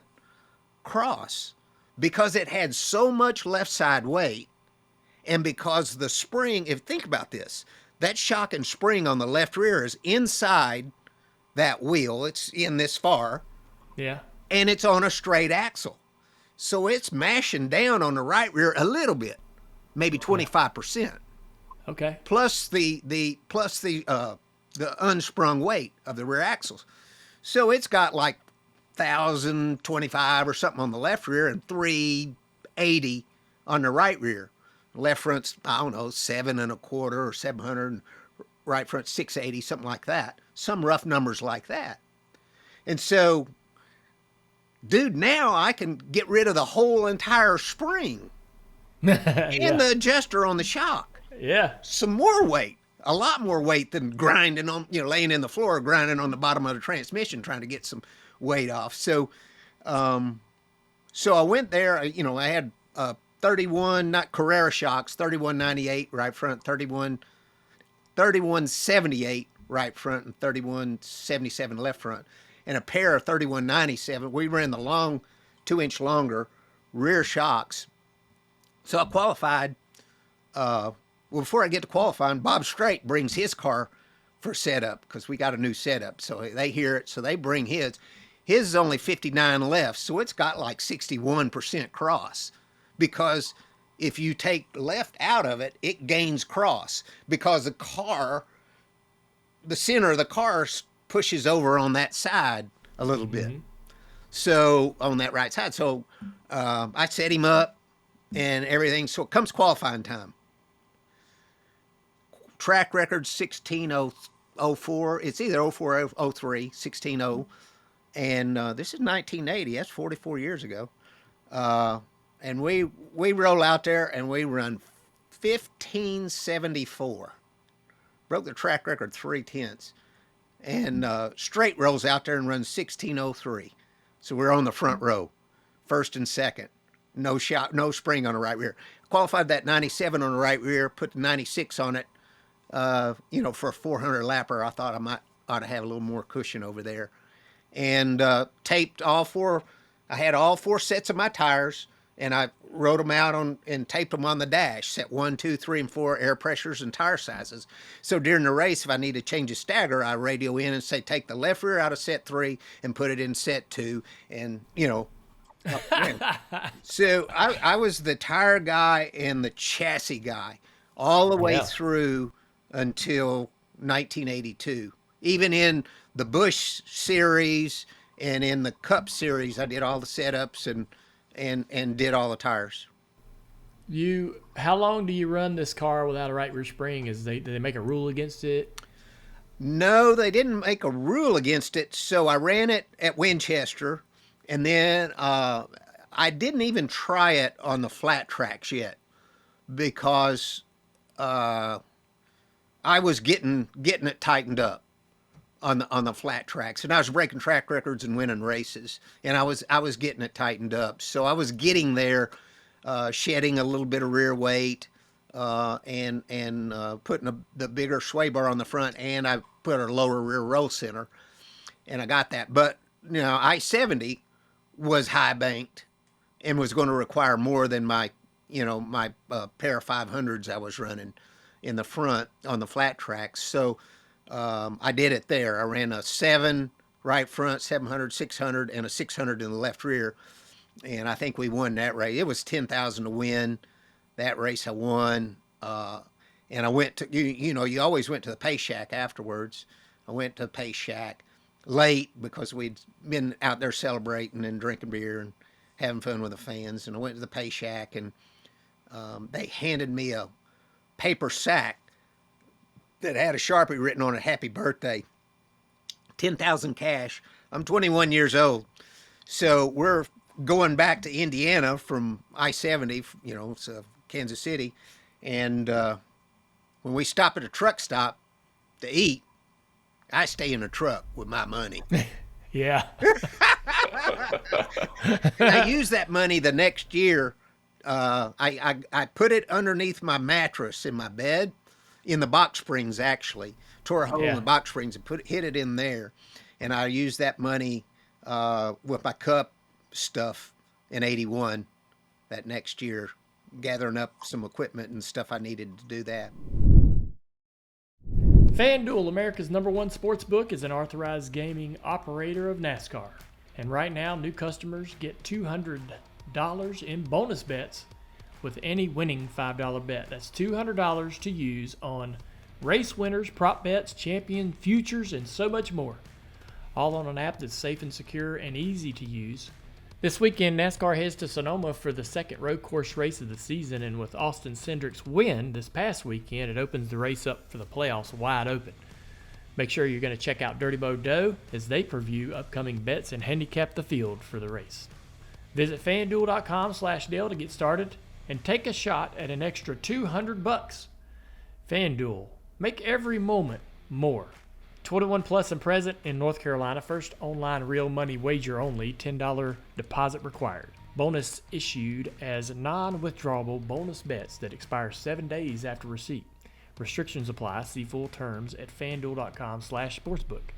cross because it had so much left side weight, and because the spring, if think about this, that shock and spring on the left rear is inside that wheel. It's in this far. Yeah. And it's on a straight axle. So it's mashing down on the right rear a little bit, maybe 25%. Okay. Plus the unsprung weight of the rear axles. So it's got like 1,025 or something on the left rear and 380 on the right rear. Left front's, I don't know, 7.25 or 700, and right front 680, something like that. Some rough numbers like that. And so, dude, now I can get rid of the whole entire spring and the adjuster on the shock. Yeah. Some more weight, a lot more weight than grinding on, laying in the floor, grinding on the bottom of the transmission, trying to get some weight off. So, so I went there, I had 31, not Carrera shocks, 3198 right front, 3178 right front, and 3177 left front, and a pair of 3197. We ran the long, 2-inch longer rear shocks. So I qualified. Well, before I get to qualifying, Bob Straight brings his car for setup because we got a new setup. So they hear it, so they bring his. His is only 59 left, so it's got like 61% cross. Because if you take left out of it, it gains cross because the center of the car pushes over on that side a little bit. So on that right side. So I set him up and everything. So it comes qualifying time. Track record 16.04. It's either 04 or 03, 16.0. And this is 1980. That's 44 years ago. And we roll out there and we run 1574. Broke the track record 3/10. And Straight rolls out there and runs 1603. So we're on the front row, first and second. No shot, no spring on the right rear. Qualified that 97 on the right rear, put the 96 on it. For a 400 lapper, I thought I ought to have a little more cushion over there. And taped all four. I had all four sets of my tires. And I wrote them out and taped them on the dash, set 1, 2, 3, and 4 air pressures and tire sizes. So during the race, if I need to change a stagger, I radio in and say, take the left rear out of set 3 and put it in set 2. And, so I was the tire guy and the chassis guy all the way through until 1982. Even in the Busch Series and in the Cup Series, I did all the setups and did all the tires. How long do you run this car without a right rear spring? Did they make a rule against it? No, they didn't make a rule against it. So I ran it at Winchester, and then I didn't even try it on the flat tracks yet because I was getting it tightened up on the flat tracks, and I was breaking track records and winning races, and I was getting it tightened up. So I was getting there, shedding a little bit of rear weight, and putting the bigger sway bar on the front, and I put a lower rear roll center, and I got that. But I-70 was high banked and was going to require more than my pair of 500s I was running in the front on the flat tracks. So I did it there. I ran a 7 right front, 700, 600, and a 600 in the left rear. And I think we won that race. It was 10,000 to win. That race I won. And I went to, you always went to the Pay Shack afterwards. I went to the Pay Shack late because we'd been out there celebrating and drinking beer and having fun with the fans. And I went to the Pay Shack, and they handed me a paper sack that had a Sharpie written on it, happy birthday, 10,000 cash. I'm 21 years old. So we're going back to Indiana from I-70, it's Kansas City. And when we stop at a truck stop to eat, I stay in the truck with my money. Yeah. And I used that money the next year. I put it underneath my mattress in my bed, in the box springs actually. Tore a hole in Yeah. the box springs and hid it in there. And I used that money with my cup stuff in '81 that next year, gathering up some equipment and stuff I needed to do that. FanDuel, America's #1 sports book, is an authorized gaming operator of NASCAR. And right now, new customers get $200 in bonus bets with any winning $5 bet. That's $200 to use on race winners, prop bets, champion futures, and so much more. All on an app that's safe and secure and easy to use. This weekend, NASCAR heads to Sonoma for the second road course race of the season, and with Austin Cindric's win this past weekend, it opens the race up for the playoffs wide open. Make sure you're going to check out Dirty Bo Doe as they preview upcoming bets and handicap the field for the race. Visit FanDuel.com/Dale to get started and take a shot at an extra $200. FanDuel, make every moment more. 21 plus and present in North Carolina. First online real money wager only. $10 deposit required. Bonus issued as non-withdrawable bonus bets that expire 7 days after receipt. Restrictions apply. See full terms at FanDuel.com/sportsbook.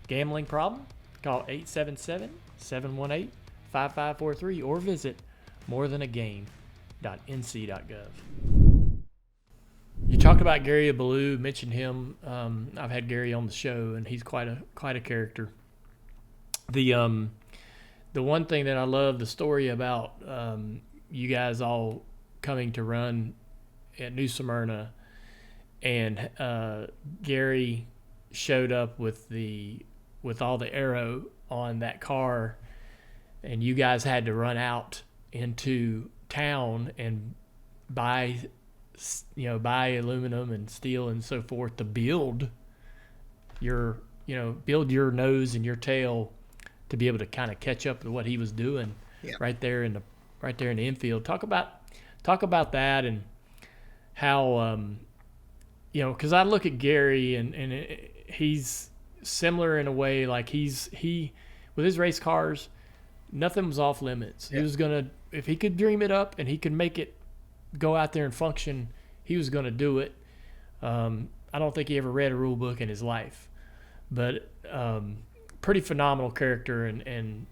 Gambling problem? Call 877-718-5543 or visit morethanagame.nc.gov. You talked about Gary Ballou, mentioned him. I've had Gary on the show, and he's quite a character. The one thing that I love the story about you guys all coming to run at New Smyrna, and Gary showed up with all the aero on that car, and you guys had to run out into town and buy aluminum and steel and so forth to build your nose and your tail to be able to kind of catch up to what he was doing. Yeah. right there in the infield. Talk about that and how because I look at Gary and he's similar in a way, like he with his race cars, nothing was off limits. Yeah. He was gonna, if he could dream it up and he could make it go out there and function, he was going to do it. I don't think he ever read a rule book in his life, but pretty phenomenal character and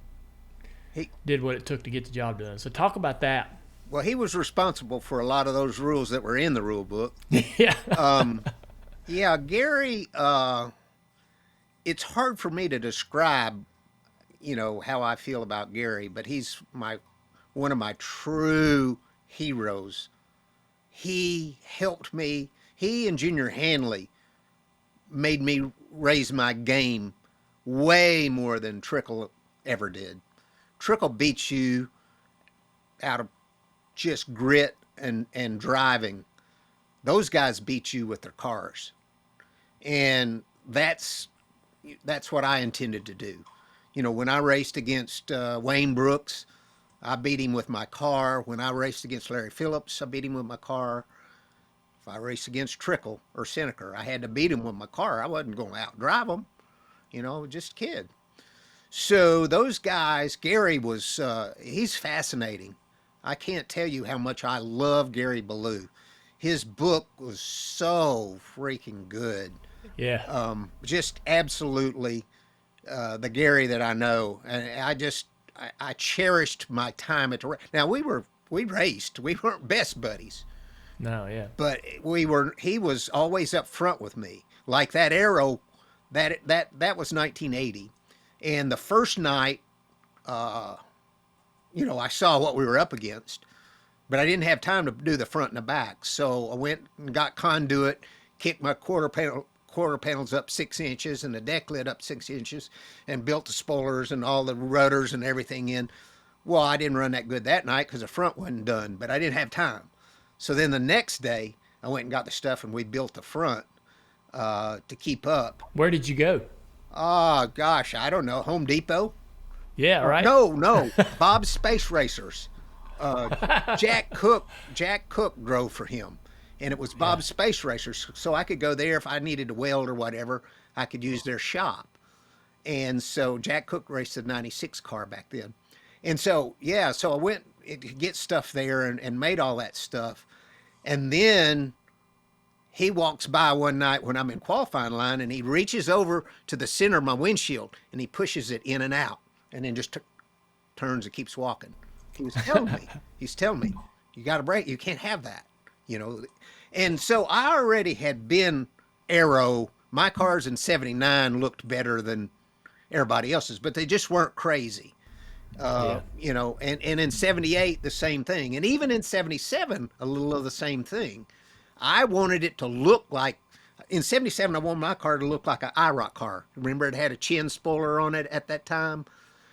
he did what it took to get the job done. So talk about that. Well, he was responsible for a lot of those rules that were in the rule book. Yeah. Yeah, Gary, it's hard for me to describe, how I feel about Gary, but he's one of my true heroes. He helped me. He and Junior Hanley made me raise my game way more than Trickle ever did. Trickle beats you out of just grit and driving. Those guys beat you with their cars. And that's what I intended to do. When I raced against Wayne Brooks, I beat him with my car. When I raced against Larry Phillips, I beat him with my car. If I raced against Trickle or Seneca, I had to beat him with my car. I wasn't going to outdrive him, just a kid. So those guys, Gary was, he's fascinating. I can't tell you how much I love Gary Ballou. His book was so freaking good. Yeah. Just absolutely the Gary that I know. And I cherished my time at the race. Now we raced. We weren't best buddies. No, yeah. But he was always up front with me. Like that arrow, that was 1980. And the first night, I saw what we were up against, but I didn't have time to do the front and the back. So I went and got conduit, kicked my quarter panels up 6 inches and the deck lid up 6 inches, and built the spoilers and all the rudders and everything in. Well, I didn't run that good that night because the front wasn't done, but I didn't have time. So then the next day, I went and got the stuff and we built the front to keep up. Where did you go? Oh, gosh, I don't know. Home Depot? Yeah, right. No. Bob's Space Racers. Jack Cook drove for him. And it was Bob's Space Racers. So I could go there if I needed to weld or whatever. I could use their shop. And so Jack Cook raced the 96 car back then. And so, yeah, so I went to get stuff there and made all that stuff. And then he walks by one night when I'm in qualifying line and he reaches over to the center of my windshield and he pushes it in and out and then just turns and keeps walking. He's telling me, you got to brake. You can't have that, you know. And so I already had been aero. My cars in 79 looked better than everybody else's, but they just weren't crazy. You know, and in 78, the same thing. And even in 77, a little of the same thing. I wanted it to look like, in 77, I wanted my car to look like an IROC car. Remember, it had a chin spoiler on it at that time?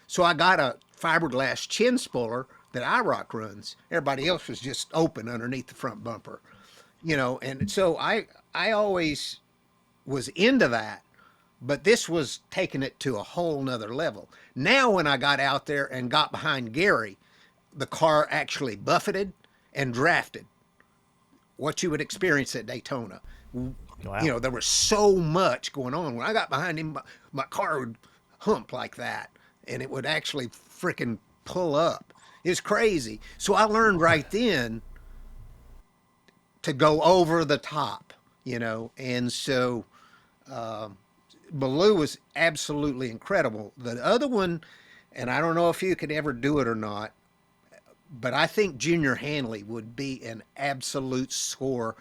So I got a fiberglass chin spoiler that IROC runs. Everybody else was just open underneath the front bumper, you know. And so I always was into that, but this was taking it to a whole nother level. Now, when I got out there and got behind Gary, the car actually buffeted and drafted what you would experience at Daytona. Wow. You know, there was so much going on. When I got behind him, my car would hump like that, and it would actually freaking pull up. It was crazy. So I learned right then to go over the top, you know, and so Baloo was absolutely incredible. The other one, and I don't know if you could ever do it or not, but I think Junior Hanley would be an absolute score,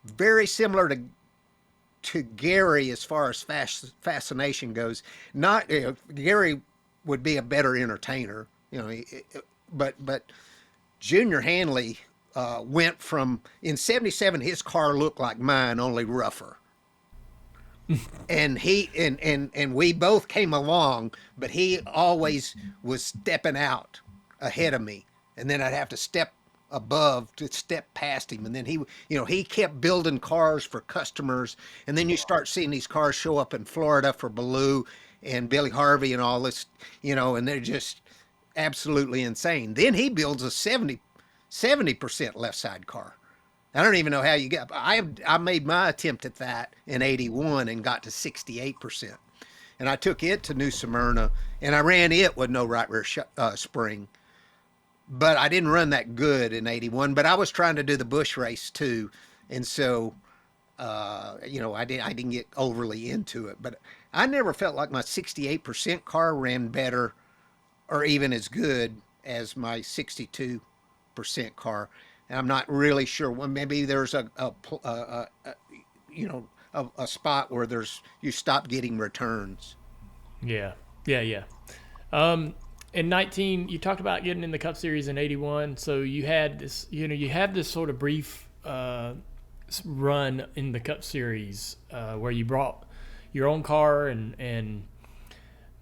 very similar to Gary as far as fascination goes. Not Gary would be a better entertainer, you know, but Junior Hanley went from, in 77 his car looked like mine, only rougher. And we both came along, but he always was stepping out ahead of me, and then I'd have to step above to step past him. And then he kept building cars for customers, and then you start seeing these cars show up in Florida for Baloo and Billy Harvey and all this, you know, and they're just absolutely insane. Then he builds a 70% left side car. I don't even know how you get. I made my attempt at that in 81 and got to 68%. And I took it to New Smyrna and I ran it with no right rear spring. But I didn't run that good in 81, but I was trying to do the Busch race too. And so, you know, I didn't get overly into it, but I never felt like my 68% car ran better or even as good as my 62% car. And I'm not really sure. Well, maybe there's a spot where you stop getting returns. Yeah. In 19, you talked about getting in the Cup Series in 81. So you had this, you had this sort of brief run in the Cup Series where you brought your own car and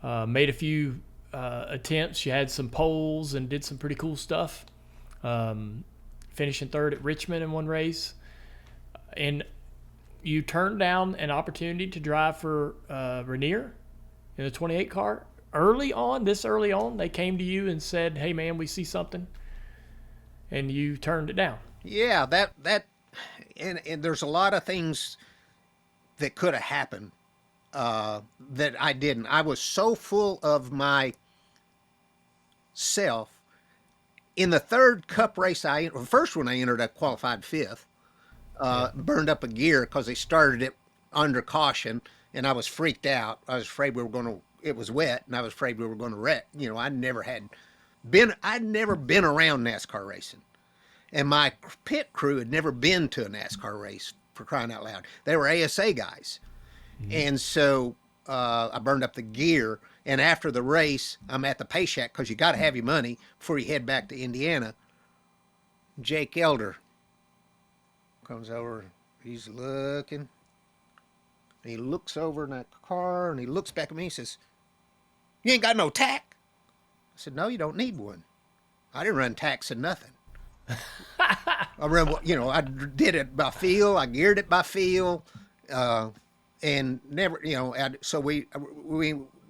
made a few attempts. You had some poles and did some pretty cool stuff. Finishing third at Richmond in one race. And you turned down an opportunity to drive for Rainier in the 28 car. Early on, they came to you and said, "Hey man, we see something," and you turned it down. Yeah, and there's a lot of things that could have happened that I didn't. I was so full of myself. In the third Cup race, the first one I entered, I qualified fifth. Burned up a gear because they started it under caution, and I was freaked out. I was afraid it was wet, and I was afraid we were going to wreck. You know, I'd never been around NASCAR racing, and my pit crew had never been to a NASCAR race, for crying out loud. They were ASA guys, and so I burned up the gear. And after the race, I'm at the pay shack because you got to have your money before you head back to Indiana. Jake Elder comes over. He's looking. And he looks over in that car and he looks back at me and says, "You ain't got no tack?" I said, "No, you don't need one. I didn't run tacks and nothing. I did it by feel. I geared it by feel, and never, so we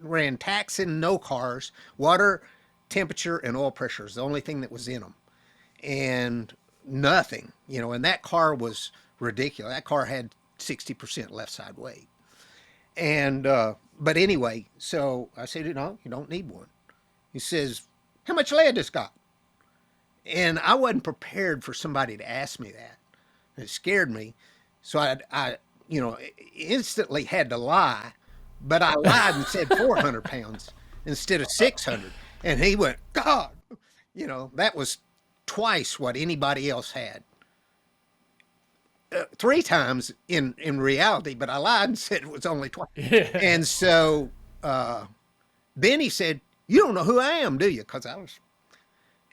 ran tacks in no cars. Water, temperature, and oil pressure is the only thing that was in them, and nothing, and that car was ridiculous. That car had 60% left side weight, and but anyway, so I said, no, you don't need one. He says, how much lead this got? And I wasn't prepared for somebody to ask me that. It scared me. So I instantly had to lie, but I lied and said 400 pounds instead of 600. And he went, God, that was twice what anybody else had. 3 times in reality, but I lied and said it was only twice. Yeah. And so then he said, you don't know who I am, do you?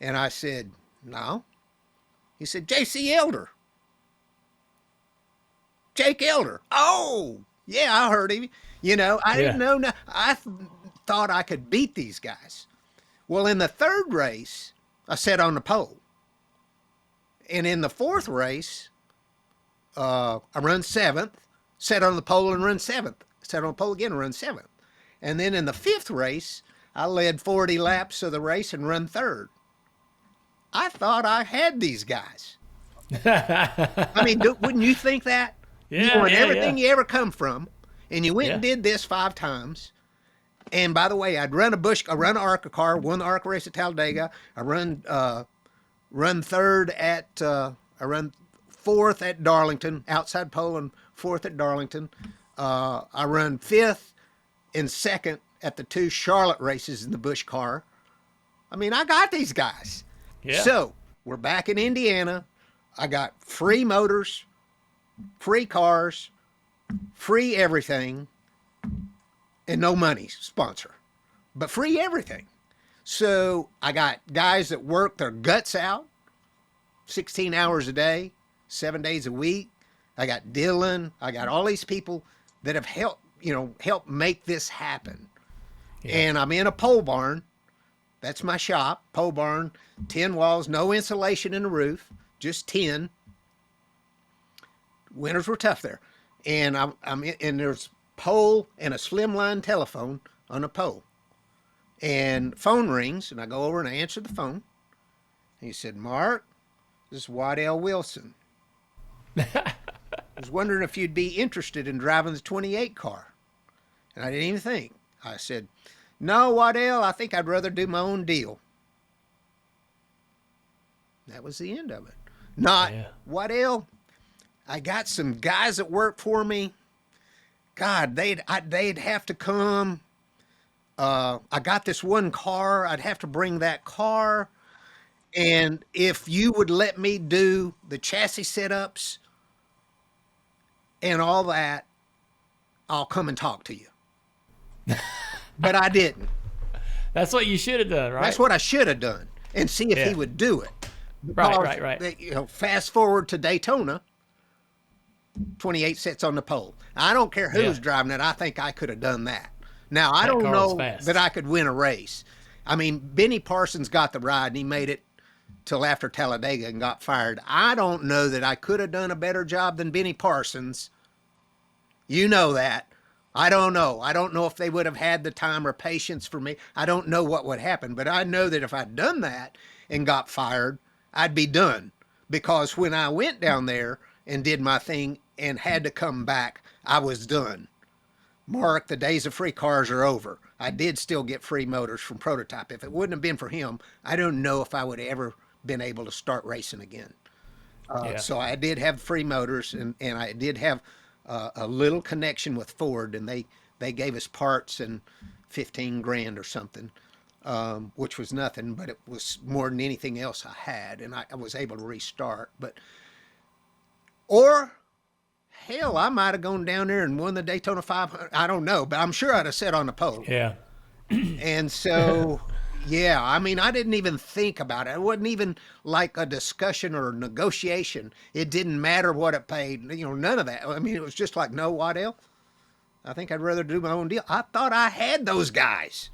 And I said, no. He said, J.C. Elder. Jake Elder. Oh, yeah, I heard him. I didn't know. I thought I could beat these guys. Well, in the third race, I sat on the pole. And in the fourth race, I run seventh, sat on the pole and run seventh. Sat on the pole again and run seventh. And then in the fifth race, I led 40 laps of the race and run third. I thought I had these guys. I mean, wouldn't you think that? Yeah, you won everything you ever come from, and you went and did this 5 times. And by the way, I run an ARCA car, won the ARCA race at Talladega. I run third at, I run fourth at Darlington, outside pole, and fourth at Darlington. I run fifth and second at the 2 Charlotte races in the Busch car. I mean, I got these guys. Yeah. So we're back in Indiana. I got free motors, free cars, free everything, and no money sponsor, but free everything. So I got guys that work their guts out, 16 hours a day, 7 days a week. I got Dillon. I got all these people that have helped make this happen. Yeah. And I'm in a pole barn. That's my shop, pole barn, 10 walls, no insulation in the roof, just 10. Winters were tough there. And and there's pole and a slimline telephone on a pole. And phone rings, and I go over and I answer the phone. And he said, Mark, this is Waddell Wilson. I was wondering if you'd be interested in driving the 28 car. And I didn't even think. I said, no, Waddell, I think I'd rather do my own deal. That was the end of it. Waddell, I got some guys that work for me. God, they'd have to come. I got this one car. I'd have to bring that car. And if you would let me do the chassis setups and all that, I'll come and talk to you. But I didn't. That's what you should have done, right? That's what I should have done, and see if he would do it. Because, right. Fast forward to Daytona, 28 sets on the pole. I don't care who's driving it. I think I could have done that. Now, I don't know that I could win a race. I mean, Benny Parsons got the ride, and he made it till after Talladega and got fired. I don't know that I could have done a better job than Benny Parsons. You know that. I don't know. I don't know if they would have had the time or patience for me. I don't know what would happen, but I know that if I'd done that and got fired, I'd be done. Because when I went down there and did my thing and had to come back, I was done. Mark, the days of free cars are over. I did still get free motors from Prototype. If it wouldn't have been for him, I don't know if I would have ever been able to start racing again. So I did have free motors, and I did have a little connection with Ford, and they gave us parts and 15 grand or something, which was nothing, but it was more than anything else I had, and I was able to restart. Or hell, I might have gone down there and won the Daytona 500. I don't know, but I'm sure I'd have sat on the pole. Yeah. And so, yeah, I mean, I didn't even think about it. It wasn't even like a discussion or a negotiation. It didn't matter what it paid. None of that. I mean, it was just like, no, Waddell, I think I'd rather do my own deal. I thought I had those guys.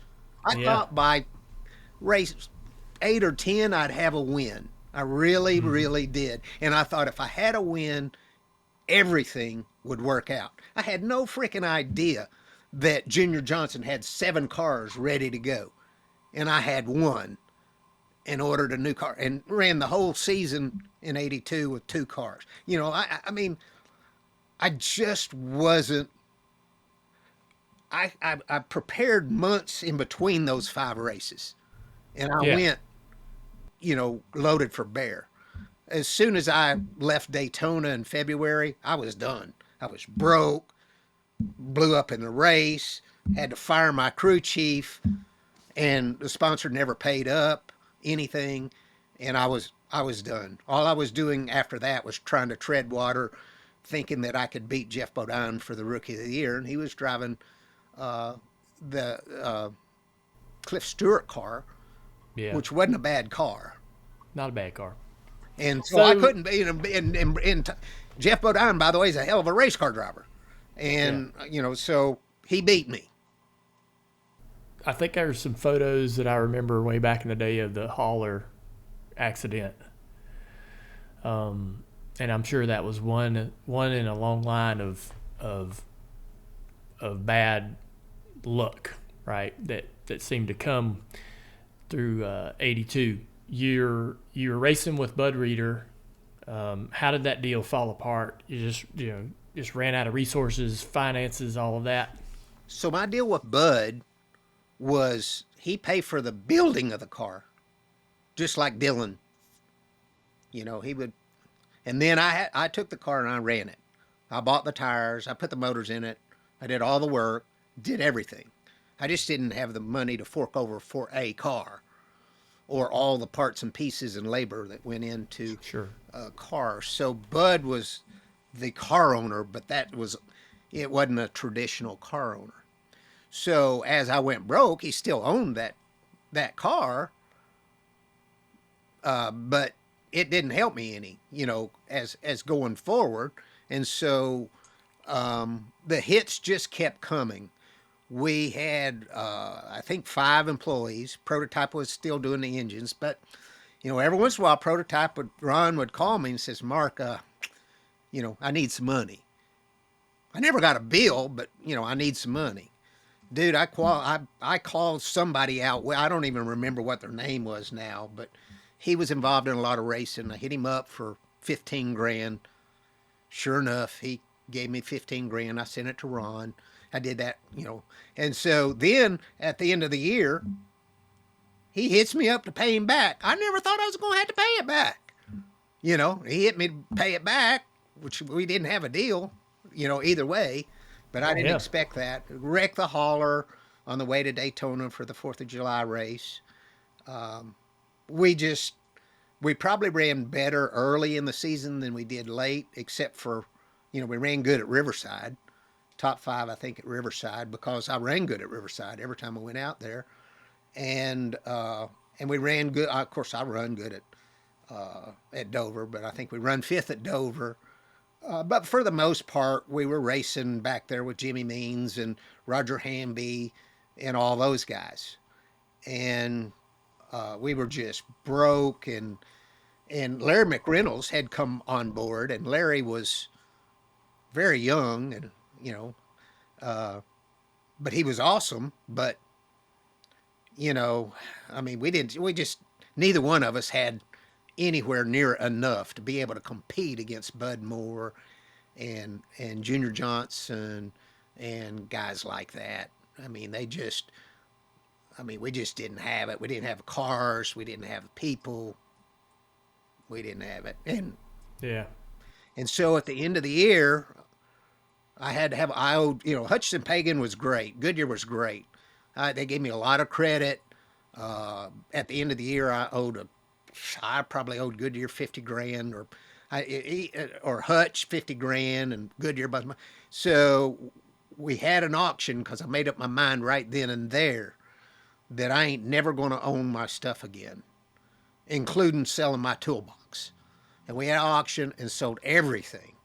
I thought by race 8 or 10, I'd have a win. I really, really did. And I thought if I had a win, everything would work out. I had no freaking idea that Junior Johnson had 7 cars ready to go. And I had 1 and ordered a new car and ran the whole season in 82 with 2 cars. I mean, I just wasn't, I prepared months in between those 5 races, and I Yeah. went, loaded for bear. As soon as I left Daytona in February, I was done. I was broke, blew up in the race, had to fire my crew chief, and the sponsor never paid up anything, and I was done. All I was doing after that was trying to tread water, thinking that I could beat Jeff Bodine for the Rookie of the Year, and he was driving the Cliff Stewart car, Yeah. which wasn't a bad car. Not a bad car. And so I So couldn't be, Jeff Bodine, by the way, is a hell of a race car driver. And, so he beat me. I think there's some photos that I remember way back in the day of the hauler accident. And I'm sure that was one in a long line of bad luck, right? That seemed to come through 82. You were racing with Bud Reader. How did that deal fall apart? You just ran out of resources, finances, all of that. So my deal with Bud was he paid for the building of the car, just like Dillon. He would, and then I took the car and I ran it. I bought the tires, I put the motors in it, I did all the work, did everything. I just didn't have the money to fork over for a car, or all the parts and pieces and labor that went into Sure. a car. So Bud was the car owner, but it wasn't a traditional car owner. So as I went broke, he still owned that car, but it didn't help me any, as going forward. And so the hits just kept coming. We had, I think, 5 employees. Prototype was still doing the engines, but every once in a while, Ron would call me and says, "Mark, I need some money." I never got a bill, but I need some money. Dude, I called somebody out. Well, I don't even remember what their name was now, but he was involved in a lot of racing. I hit him up for 15 grand. Sure enough, he gave me 15 grand. I sent it to Ron. I did that, And so then at the end of the year, he hits me up to pay him back. I never thought I was going to have to pay it back. He hit me to pay it back, which we didn't have a deal, either way. But I didn't expect that. Wrecked the hauler on the way to Daytona for the 4th of July race. We probably ran better early in the season than we did late, except for, we ran good at Riverside. Top 5, I think, at Riverside, because I ran good at Riverside every time I went out there. And we ran good. Of course, I run good at Dover, but I think we run 5th at Dover. But for the most part, we were racing back there with Jimmy Means and Roger Hamby and all those guys. And we were just broke. And Larry McReynolds had come on board, and Larry was very young, and but he was awesome. But neither one of us had anywhere near enough to be able to compete against Bud Moore and Junior Johnson and guys like that. We just didn't have it. We didn't have cars. We didn't have people. We didn't have it. And so at the end of the year, I owed, Hutchinson Pagan was great. Goodyear was great. They gave me a lot of credit. At the end of the year, I probably owed Goodyear 50 grand, or Hutch 50 grand, and Goodyear. So we had an auction, because I made up my mind right then and there that I ain't never going to own my stuff again, including selling my toolbox. And we had an auction and sold everything,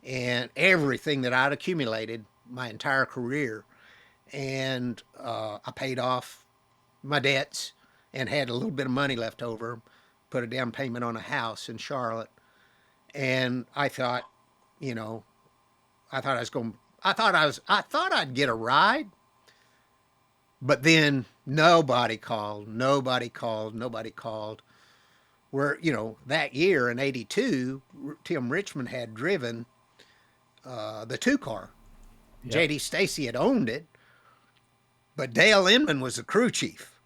and everything that I'd accumulated my entire career. And I paid off my debts and had a little bit of money left over, put a down payment on a house in Charlotte. And I thought, I thought I'd get a ride. But then nobody called. Where, that year in 82, Tim Richmond had driven the 2-car. Yep. J.D. Stacy had owned it. But Dale Inman was the crew chief,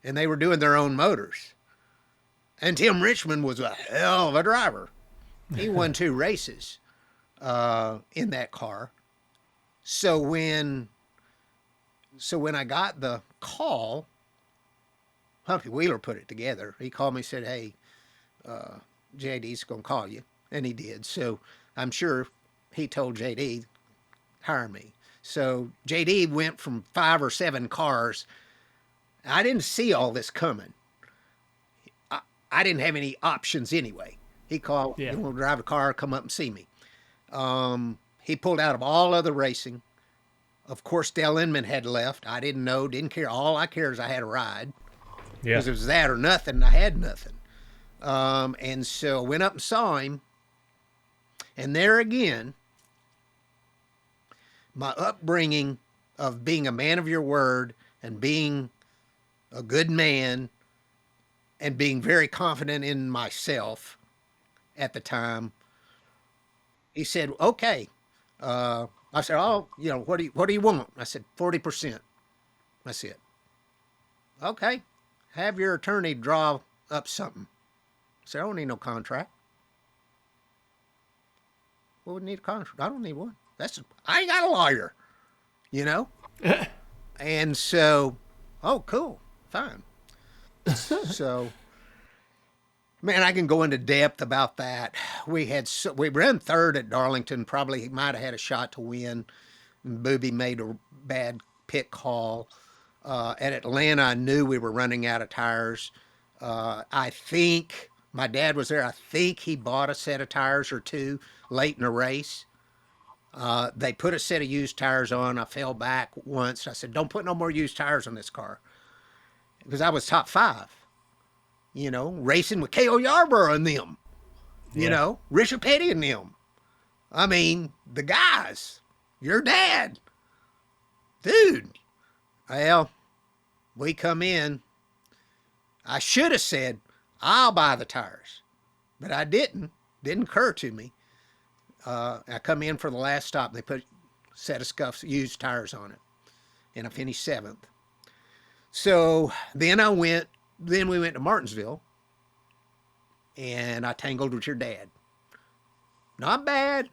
and they were doing their own motors. And Tim Richmond was a hell of a driver. He won 2 races in that car. So when I got the call, Humpy Wheeler put it together. He called me and said, hey, JD's going to call you. And he did. So I'm sure he told JD, hire me. So JD went from 5 or 7 cars. I didn't see all this coming. I didn't have any options anyway. He called, you want to drive a car, come up and see me. He pulled out of all other racing. Of course, Dale Inman had left. I didn't know, didn't care. All I cared is I had a ride. Because it was that or nothing, and I had nothing. And so I went up and saw him. And there again, my upbringing of being a man of your word and being a good man and being very confident in myself at the time, he said, okay. I said, oh, what do you want? I said, 40%. That's it. Okay. Have your attorney draw up something. I said, I don't need no contract. Well, we need a contract. I don't need one. I ain't got a lawyer, And so, oh, cool. Fine. So, man, I can go into depth about that. We ran third at Darlington. Probably might have had a shot to win. Booby made a bad pit call. At Atlanta, I knew we were running out of tires. I think my dad was there. I think he bought a set of tires or 2 late in the race. They put a set of used tires on. I fell back once. I said, don't put no more used tires on this car. Because I was top 5, racing with K.O. Yarborough and them, Richard Petty and them. I mean, the guys, your dad. Dude. Well, we come in. I should have said, I'll buy the tires. But I didn't. Didn't occur to me. I come in for the last stop. They put a set of scuffs, used tires on it. And I finished 7th. So then we went to Martinsville. And I tangled with your dad. Not bad.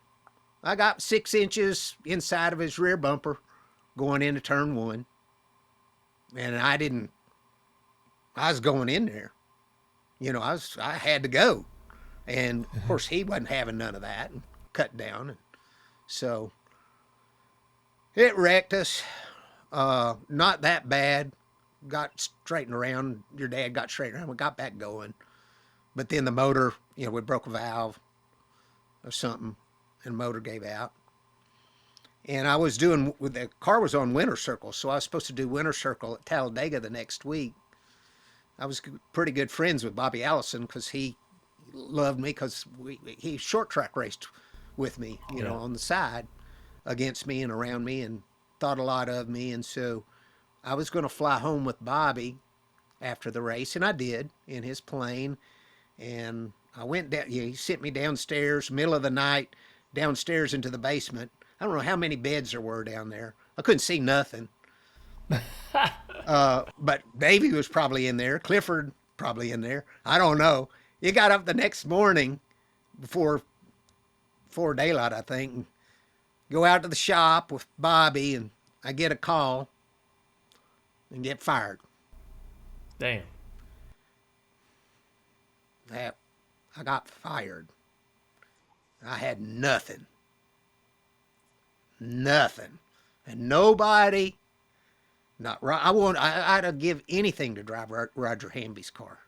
I got 6 inches inside of his rear bumper going into turn 1. And I was going in there. I had to go. And of course he wasn't having none of that and cut down. And so it wrecked us. Not that bad. Got straightened around. Your dad got straightened around. We got back going. But then the motor, we broke a valve or something and the motor gave out. And I was the car was on Winter Circle, so I was supposed to do Winter Circle at Talladega the next week. I was pretty good friends with Bobby Allison because he loved me because he short track raced with me, on the side against me and around me and thought a lot of me. And so I was going to fly home with Bobby after the race, and I did in his plane. And I went down, he sent me downstairs, middle of the night, downstairs into the basement. I don't know how many beds there were down there. I couldn't see nothing. But Davey was probably in there. Clifford probably in there. I don't know. He got up the next morning before daylight, I think, and go out to the shop with Bobby, and I get a call and get fired. Damn. I got fired. I had nothing. Nothing. And nobody, I'd give anything to drive Roger Hamby's car.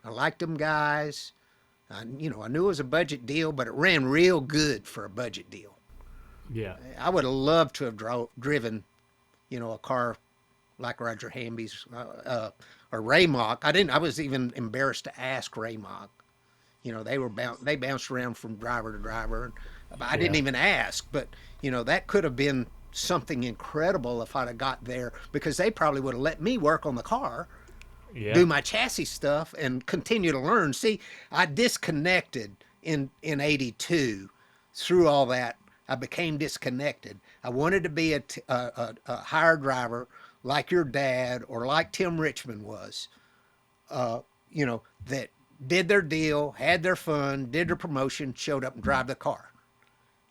I liked them guys. I knew it was a budget deal, but it ran real good for a budget deal. Yeah. I would have loved to have driven, a car like Roger Hamby's, or Ray Mock. I was even embarrassed to ask Ray Mock. They bounced around from driver to driver. I didn't even ask, but that could have been something incredible if I'd have got there, because they probably would have let me work on the car, do my chassis stuff, and continue to learn. See, I disconnected in 82 through all that. I became disconnected. I wanted to be a hired driver like your dad or like Tim Richmond was, that did their deal, had their fun, did their promotion, showed up and drive the car.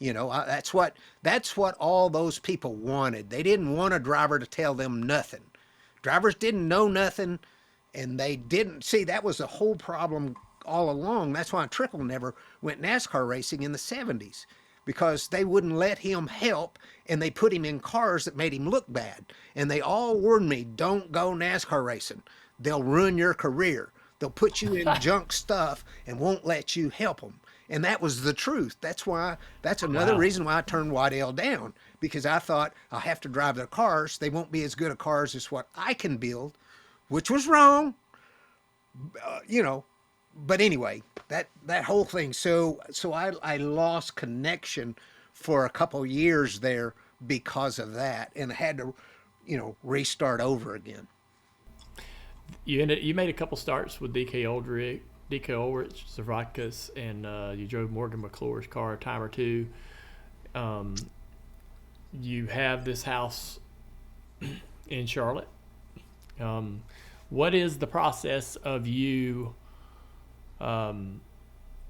That's what all those people wanted. They didn't want a driver to tell them nothing. Drivers didn't know nothing, and they didn't see that was the whole problem all along. That's why Trickle never went NASCAR racing in the 70s, because they wouldn't let him help, and they put him in cars that made him look bad. And they all warned me, don't go NASCAR racing. They'll ruin your career. They'll put you in junk stuff and won't let you help them. And that was the truth. That's another Wow. reason why I turned Waddell down, because I thought I'll have to drive their cars. They won't be as good a cars as what I can build, which was wrong, you know. But anyway, that whole thing. So I lost connection for a couple years there because of that, and I had to, restart over again. You made a couple starts with DK Ulrich, Zavratkas, and you drove Morgan McClure's car a time or two. You have this house in Charlotte. What is the process of you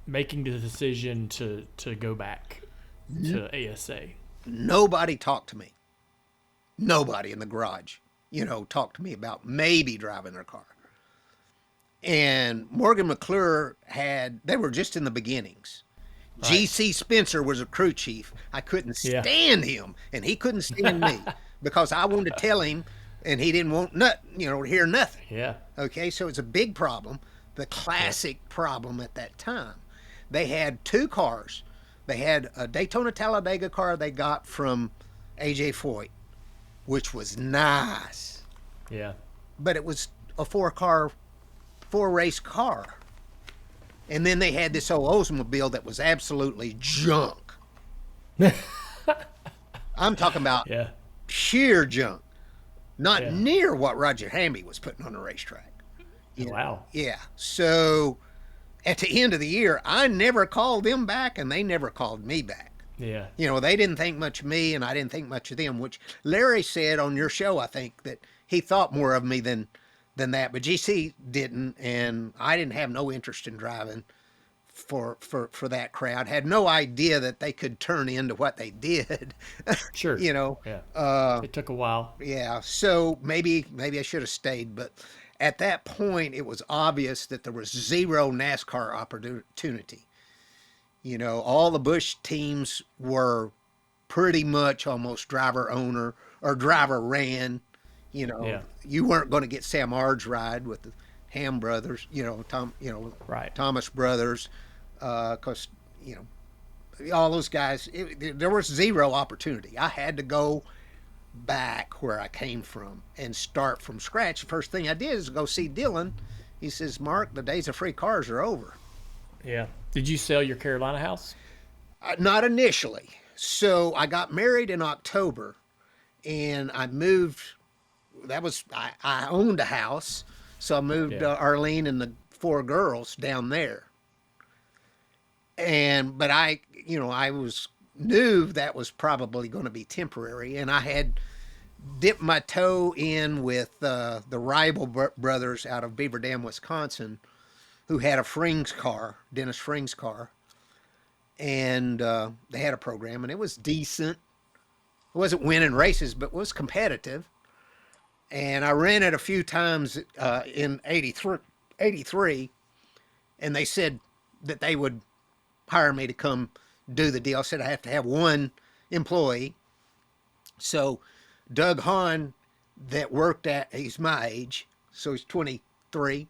making the decision to go back to ASA? Nobody talked to me. Nobody in the garage, talked to me about maybe driving their car. And Morgan McClure they were just in the beginnings. Right. GC Spencer was a crew chief. I couldn't Yeah. stand him, and he couldn't stand me because I wanted to tell him, and he didn't want to hear nothing. Yeah. Okay, so it's a big problem, the classic problem at that time. They had two cars. They had a Daytona Talladega car they got from AJ Foyt, which was nice, Yeah. but it was a four race car. And then they had this old Oldsmobile that was absolutely junk. I'm talking about Yeah. sheer junk, not Yeah. near what Roger Hamby was putting on the racetrack. Wow. Yeah. So at the end of the year, I never called them back, and they never called me back. Yeah. They didn't think much of me, and I didn't think much of them, which Larry said on your show, I think, that he thought more of me than that, but GC didn't, and I didn't have no interest in driving for that crowd. Had no idea that they could turn into what they did. Sure. Yeah. It took a while. Yeah, so maybe I should have stayed, but at that point it was obvious that there was zero NASCAR opportunity. All the Busch teams were pretty much almost driver owner or driver ran. Yeah. You weren't going to get Sam Ard's ride with the Ham brothers, Right. Thomas brothers, because all those guys. There was zero opportunity. I had to go back where I came from and start from scratch. The first thing I did is go see Dillon. He says, "Mark, the days of free cars are over." Yeah. Did you sell your Carolina house? Not initially. So I got married in October, and I moved. I owned a house, so I moved Arlene and the four girls down there. But I knew that was probably going to be temporary, and I had dipped my toe in with the rival brothers out of Beaver Dam, Wisconsin, who had a Frings car, Dennis Frings car, and they had a program, and it was decent. It wasn't winning races, but was competitive. And I ran it a few times in 83, and they said that they would hire me to come do the deal. I said I have to have one employee. So Doug Hahn, he's my age, so he's 23,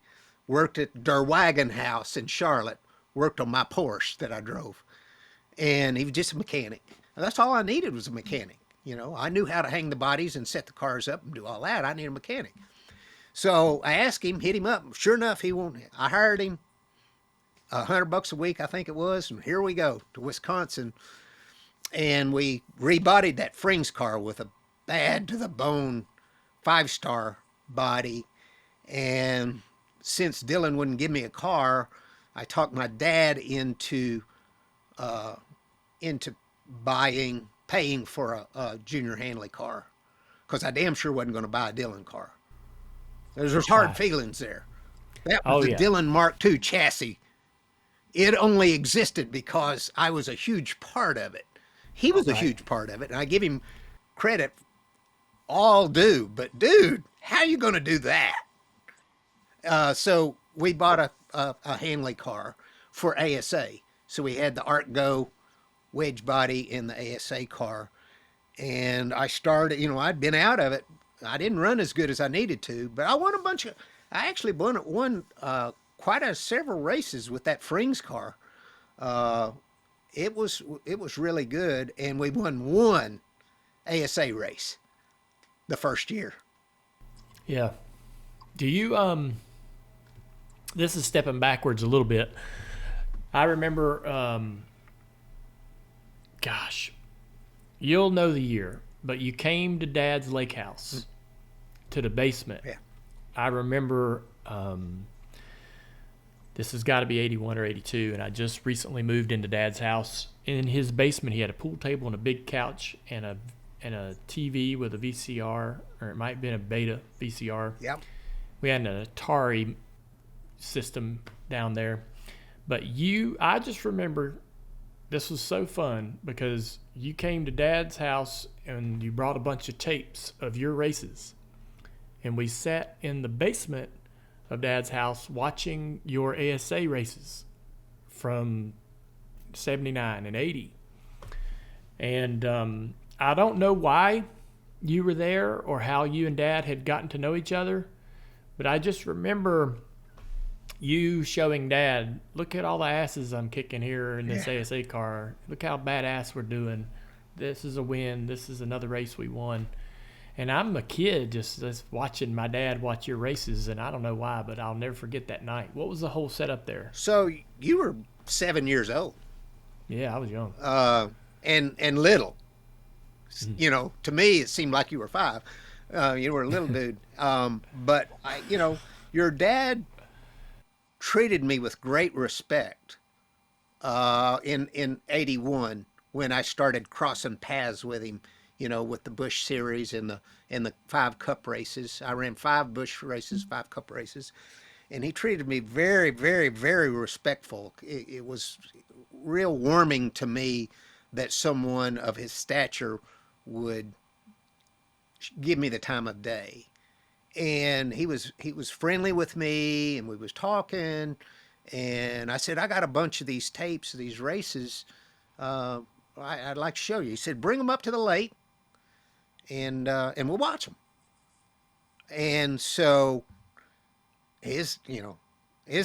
worked at Der Wagon House in Charlotte, worked on my Porsche that I drove. And he was just a mechanic. And that's all I needed was a mechanic. I knew how to hang the bodies and set the cars up and do all that. I needed a mechanic. So I asked him, hit him up. Sure enough, I hired him $100 a week, I think it was. And here we go to Wisconsin. And we rebodied that Frings car with a bad to the bone 5-star body. And since Dillon wouldn't give me a car, I talked my dad into paying for a Junior Hanley car, because I damn sure wasn't going to buy a Dillon car. There's hard Gosh. feelings there. That was Oh the yeah. Dillon Mark II chassis. It only existed because I was a huge part of it. He was a Right. huge part of it, and I give him credit all due. But dude, how you going to do that? So we bought a Hanley car for ASA. So we had the Art Go wedge body in the ASA car. And I started, I'd been out of it. I didn't run as good as I needed to, but I won I actually won quite several races with that Frings car. Uh, it was really good. And we won one ASA race the first year. Yeah. Do you this is stepping backwards a little bit. I remember gosh, you'll know the year, but you came to Dad's lake house to the basement. Yeah. I remember this has got to be 81 or 82, and I just recently moved into Dad's house. In his basement, he had a pool table and a big couch and a TV with a VCR, or it might have been a Beta VCR. Yep. We had an Atari system down there. But I just remember this was so fun because you came to Dad's house and you brought a bunch of tapes of your races. And we sat in the basement of Dad's house watching your ASA races from 79 and 80. And I don't know why you were there or how you and Dad had gotten to know each other, but I just remember you showing Dad, look at all the asses I'm kicking here in this ASA car. Look how badass we're doing. This is a win. This is another race we won. And I'm a kid just watching my dad watch your races, and I don't know why, but I'll never forget that night. What was the whole setup there? So you were 7 years old. Yeah, I was young. And little. To me, it seemed like you were 5. You were a little dude. But your dad treated me with great respect in 81 when I started crossing paths with him, with the Busch Series and the 5 Cup races. I ran 5 Busch races, 5 Cup races, and he treated me very, very, very respectful. It was real warming to me that someone of his stature would give me the time of day. And he was friendly with me, and we was talking, and I said, I got a bunch of these tapes of these races I'd like to show you. He said, bring them up to the lake, and we'll watch them. And so it's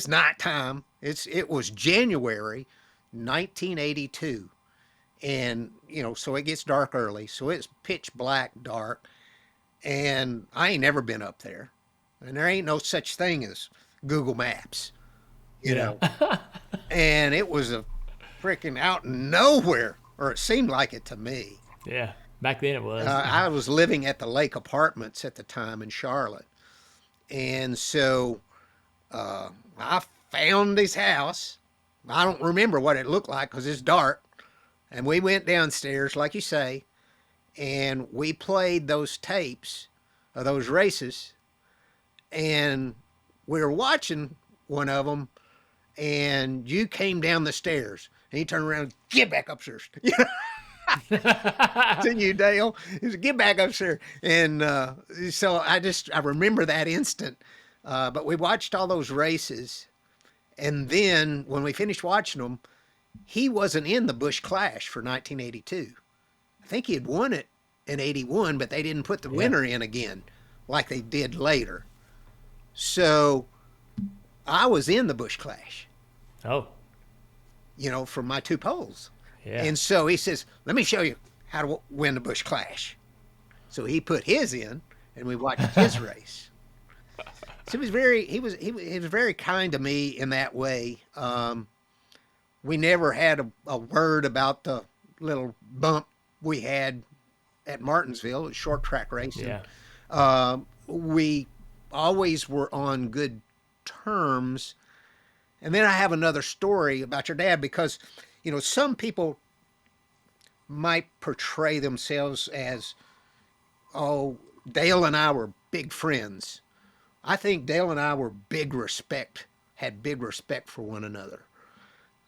nighttime. It was January 1982, and so it gets dark early, so it's pitch black dark. And I ain't never been up there. And there ain't no such thing as Google Maps, you know. And it was a freaking out in nowhere, or it seemed like it to me. Yeah, back then it was. I was living at the Lake Apartments at the time in Charlotte. And so I found his house. I don't remember what it looked like because it's dark. And we went downstairs, like you say, and we played those tapes of those races, and we were watching one of them, and you came down the stairs, and he turned around, get back upstairs. To you, Dale. He said, get back upstairs. And so I remember that instant. But we watched all those races, and then when we finished watching them, he wasn't in the Busch Clash for 1982. I think he had won it in 81, but they didn't put the winner in again like they did later. So I was in the Busch Clash. Oh. From my 2 poles. Yeah. And so he says, let me show you how to win the Busch Clash. So he put his in, and we watched his race. So he was very kind to me in that way. We never had a word about the little bump we had at Martinsville, short track racing. Yeah. We always were on good terms. And then I have another story about your dad because, some people might portray themselves as, oh, Dale and I were big friends. I think Dale and I were had big respect for one another.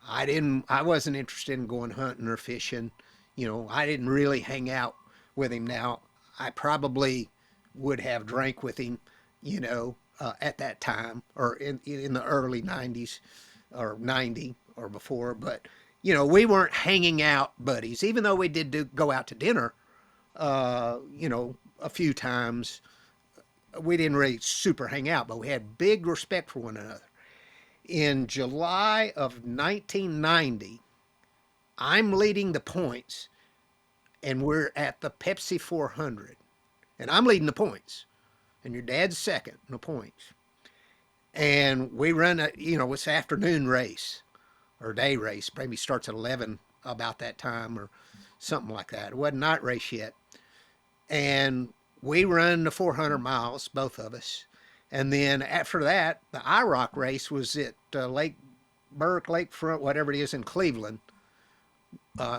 I wasn't interested in going hunting or fishing. I didn't really hang out with him. Now, I probably would have drank with him, at that time, or in the early 90s or 90 or before, but we weren't hanging out buddies, even though we did go out to dinner, a few times. We didn't really super hang out, but we had big respect for one another. In July of 1990, I'm leading the points, and we're at the Pepsi 400, and I'm leading the points, and your dad's second in the points. And we run it's afternoon race or day race. Maybe starts at 11 about that time or something like that. It wasn't night race yet. And we run the 400 miles, both of us. And then after that, the IROC race was at Lake Burke, Lakefront, whatever it is, in Cleveland,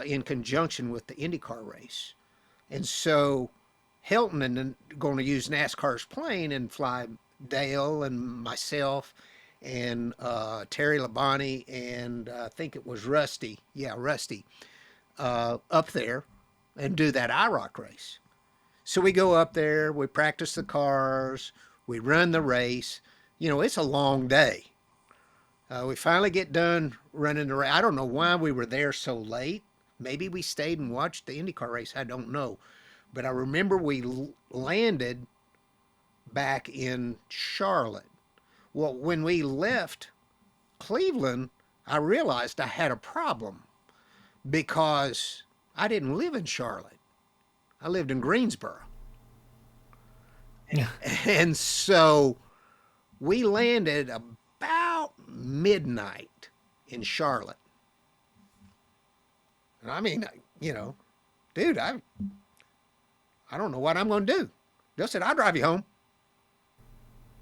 in conjunction with the IndyCar race. And so Hilton and going to use NASCAR's plane and fly Dale and myself and Terry Labonte and I think it was Rusty. Yeah, Rusty, up there and do that IROC race. So we go up there, we practice the cars, we run the race. It's a long day. We finally get done running the race. I don't know why we were there so late. Maybe we stayed and watched the IndyCar race. I don't know. But I remember we landed back in Charlotte. Well, when we left Cleveland, I realized I had a problem because I didn't live in Charlotte. I lived in Greensboro. Yeah. And so we landed about midnight in Charlotte. And I mean, dude, I don't know what I'm going to do. They said, I'll drive you home.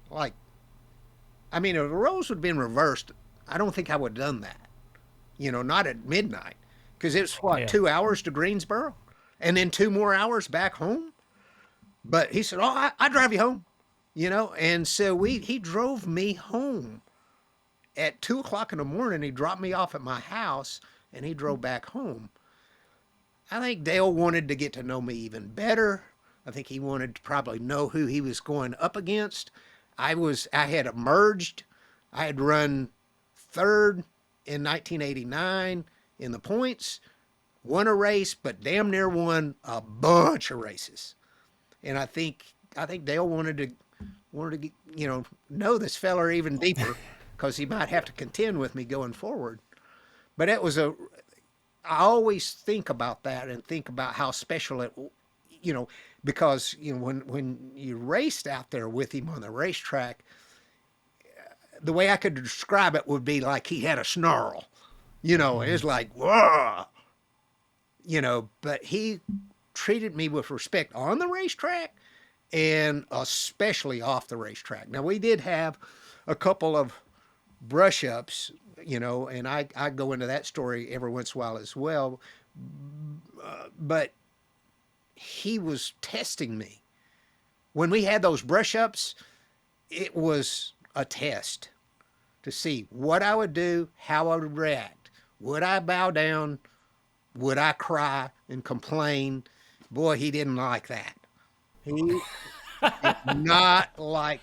Like, I mean, if the roles would have been reversed, I don't think I would have done that. Not at midnight. Because it's, Yeah. 2 hours to Greensboro? And then 2 more hours back home? But he said, oh, I drive you home. And so he drove me home at 2 o'clock in the morning. He dropped me off at my house, and he drove back home. I think Dale wanted to get to know me even better. I think he wanted to probably know who he was going up against. I had emerged. I had run third in 1989 in the points, won a race, but damn near won a bunch of races. And I think Dale wanted to know this fella even deeper because he might have to contend with me going forward. But I always think about that and think about how special it, because when you raced out there with him on the racetrack, the way I could describe it would be like he had a snarl, it's like, whoa, but he treated me with respect on the racetrack and especially off the racetrack. Now, we did have a couple of brush ups, and I go into that story every once in a while as well. But he was testing me. When we had those brush ups, it was a test to see what I would do, how I would react. Would I bow down? Would I cry and complain? Boy, he didn't like that. He did not like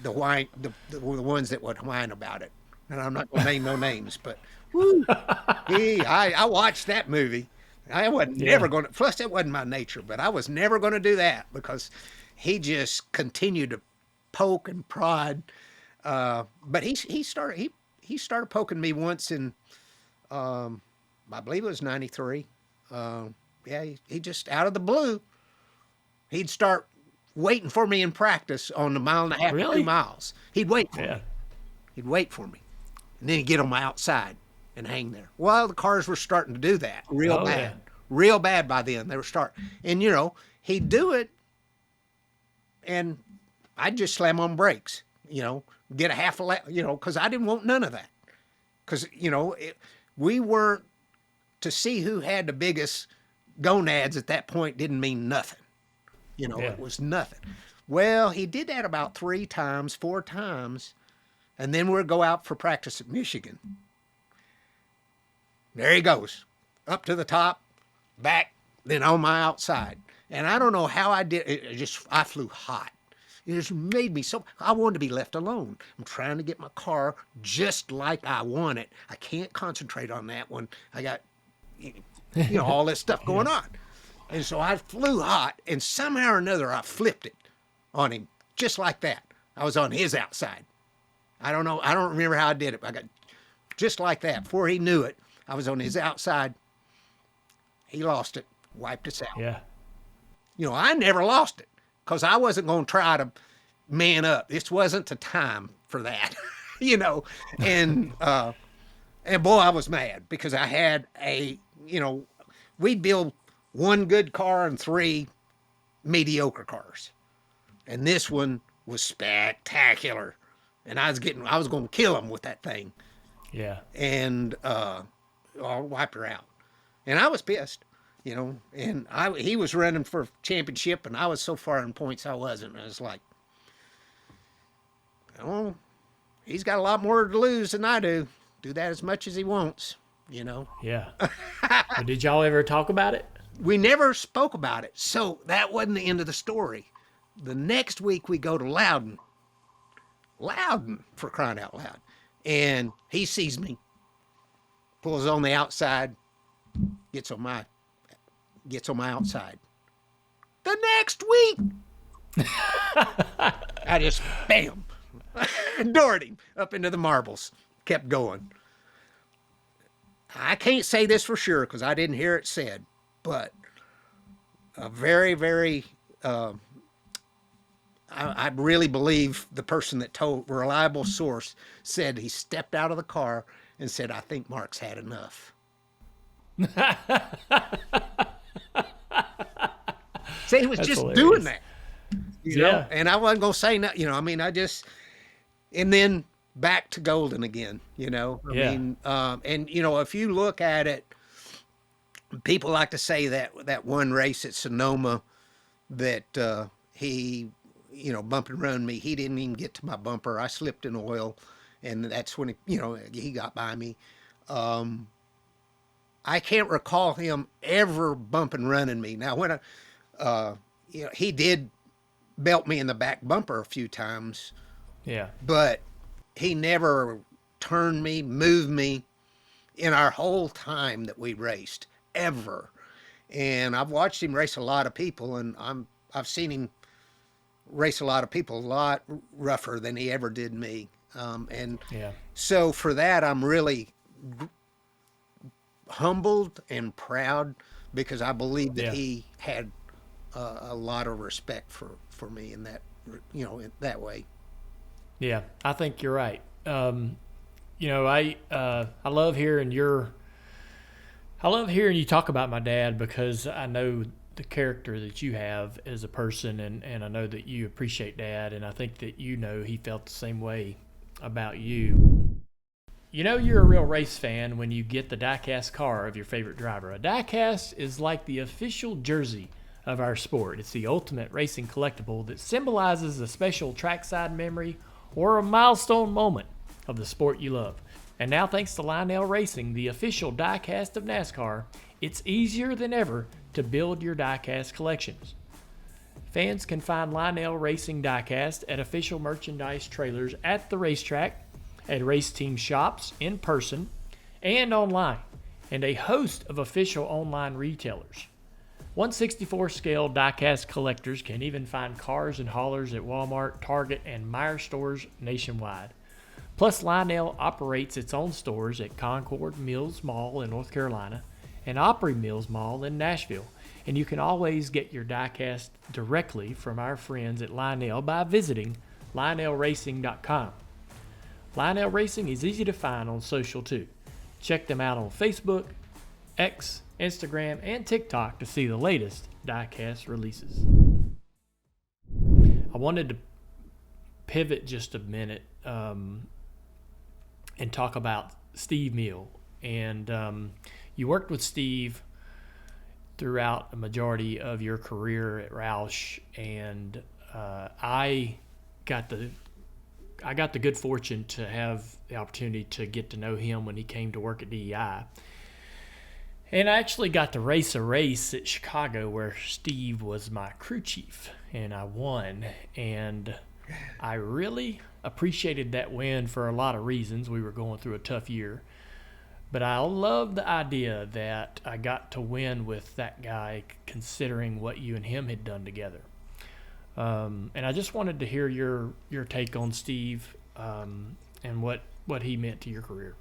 the ones that would whine about it. And I'm not going to name no names, but woo, I watched that movie. I wasn't never going to, plus it wasn't my nature, but I was never going to do that because he just continued to poke and prod. But he started poking me once in, I believe it was 93. He just out of the blue, he'd start waiting for me in practice on the 1.5 miles, Really? 2 miles. He'd wait for me. Yeah. He'd wait for me. And then he'd get on my outside and hang there. Well, the cars were starting to do that real bad. Yeah. Real bad by then. They were starting. And, he'd do it, and I'd just slam on brakes, get a half a lap, because I didn't want none of that. Because, we weren't to see who had the biggest gonads at that point didn't mean nothing. It was nothing. Well, he did that about 4 times, and then we'd go out for practice at Michigan. There he goes, up to the top, back, then on my outside. And I don't know how I did it. I flew hot. It just made me so, I wanted to be left alone. I'm trying to get my car just like I want it. I can't concentrate on that one. I got, all this stuff going on. And so I flew hot, and somehow or another I flipped it on him just like that. I was on his outside. I don't know. I don't remember how I did it. I got just like that. Before he knew it, I was on his outside. He lost it, wiped us out. Yeah. I never lost it because I wasn't going to try to man up. This wasn't the time for that, And boy, I was mad because I had we'd build one good car and 3 mediocre cars. And this one was spectacular. And I was going to kill him with that thing. Yeah. And I'll wipe her out. And I was pissed, and he was running for championship, and I was so far in points I wasn't. I was like, he's got a lot more to lose than I do. Do that as much as he wants, Yeah. But did y'all ever talk about it? We never spoke about it. So that wasn't the end of the story. The next week we go to Loudon, for crying out loud. And he sees me, pulls on the outside, gets on my outside. The next week, I just, bam, doored him up into the marbles, kept going. I can't say this for sure because I didn't hear it said, but a very, very, I really believe the person that told, reliable source, said he stepped out of the car and said, I think Mark's had enough. See, he was That's just hilarious. doing that. You know? And I wasn't going to say nothing, and then back to Golden again, I mean, and if you look at it, people like to say that one race at Sonoma that he, bump and run me, he didn't even get to my bumper. I slipped in oil, and that's when he got by me. I can't recall him ever bump and running me. Now, when he did belt me in the back bumper a few times. Yeah. But he never turned me, moved me in our whole time that we raced, ever. And I've watched him race a lot of people, and I've seen him race a lot of people a lot rougher than he ever did me. So for that, I'm really humbled and proud because I believe that he had a lot of respect for me in that, in that way. Yeah, I think you're right. I love hearing you talk about my dad because I know the character that you have as a person, and I know that you appreciate Dad, and I think that he felt the same way about you. You're a real race fan when you get the Diecast car of your favorite driver. A Diecast is like the official jersey of our sport. It's the ultimate racing collectible that symbolizes a special trackside memory or a milestone moment of the sport you love. And now, thanks to Lionel Racing, the official diecast of NASCAR, it's easier than ever to build your diecast collections. Fans can find Lionel Racing diecast at official merchandise trailers at the racetrack, at race team shops, in person, and online, and a host of official online retailers. 1/64 scale diecast collectors can even find cars and haulers at Walmart, Target, and Meijer stores nationwide. Plus, Lionel operates its own stores at Concord Mills Mall in North Carolina and Opry Mills Mall in Nashville. And you can always get your diecast directly from our friends at Lionel by visiting lionelracing.com. Lionel Racing is easy to find on social too. Check them out on Facebook, X, Instagram, and TikTok to see the latest diecast releases. I wanted to pivot just a minute and talk about Steve Mill. And you worked with Steve throughout a majority of your career at Roush, and I got the good fortune to have the opportunity to get to know him when he came to work at DEI. And I actually got to race a race at Chicago where Steve was my crew chief, and I won. And I really appreciated that win for a lot of reasons. We were going through a tough year. But I love the idea that I got to win with that guy, considering what you and him had done together. And I just wanted to hear your take on Steve, and what he meant to your career.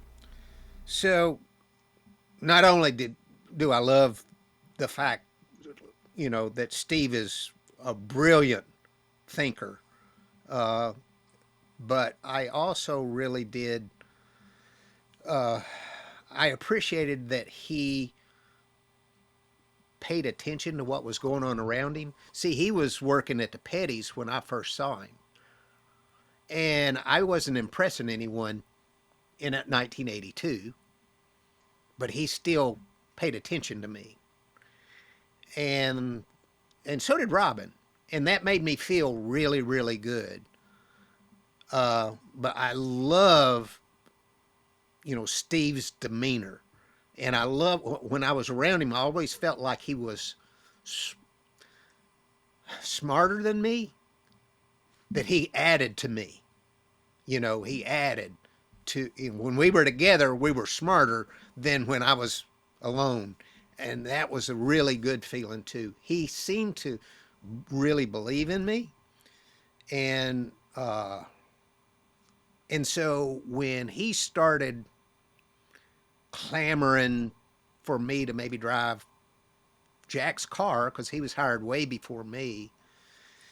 So, not only do I love the fact, that Steve is a brilliant thinker, but I also really did. I appreciated that he paid attention to what was going on around him. See, he was working at the Petties when I first saw him, and I wasn't impressing anyone in 1982, but he still paid attention to me, and so did Robin, and that made me feel really, really good. But I love, Steve's demeanor, and I love when I was around him. I always felt like he was smarter than me, that he added to me. He added to, when we were together, we were smarter than when I was alone. And that was a really good feeling too. He seemed to really believe in me. And so when he started clamoring for me to maybe drive Jack's car, because he was hired way before me,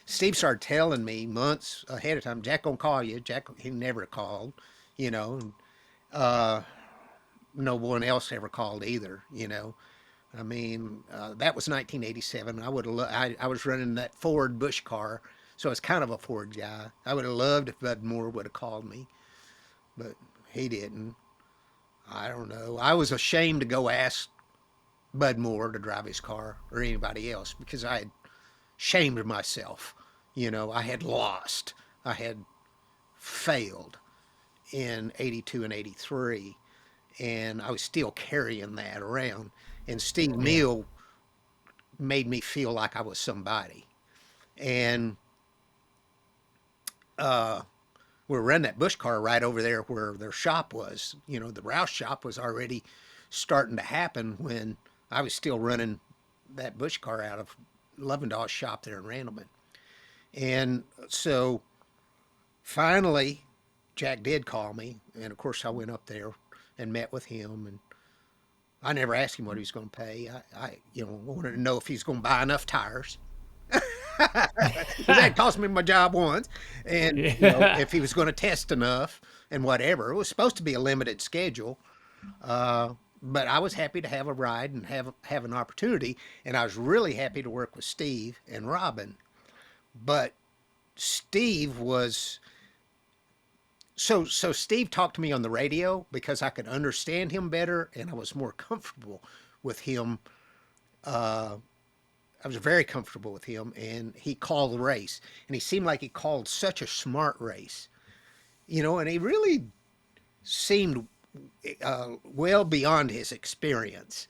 Steve started telling me months ahead of time, Jack gonna call you. Jack, he never called, and no one else ever called either, I mean, that was 1987. I was running that Ford Bush car, so I was kind of a Ford guy. I would have loved if Bud Moore would have called me, but he didn't. I don't know. I was ashamed to go ask Bud Moore to drive his car or anybody else, because I had shamed myself. I had lost. I had failed in 82 and 83, and I was still carrying that around. And Steve Neal made me feel like I was somebody. And we're running that Bush car right over there where their shop was. The Roush shop was already starting to happen when I was still running that Bush car out of Lovendall's shop there in Randleman. And so finally, Jack did call me. And of course, I went up there and met with him. And I never asked him what he was going to pay. I wanted to know if he's going to buy enough tires. That cost me my job once, and if he was going to test enough and whatever. It was supposed to be a limited schedule, but I was happy to have a ride and have an opportunity, and I was really happy to work with Steve and Robin. But Steve was so Steve talked to me on the radio because I could understand him better, and I was more comfortable with him. I was very comfortable with him, and he called the race, and he seemed like he called such a smart race, and he really seemed well beyond his experience.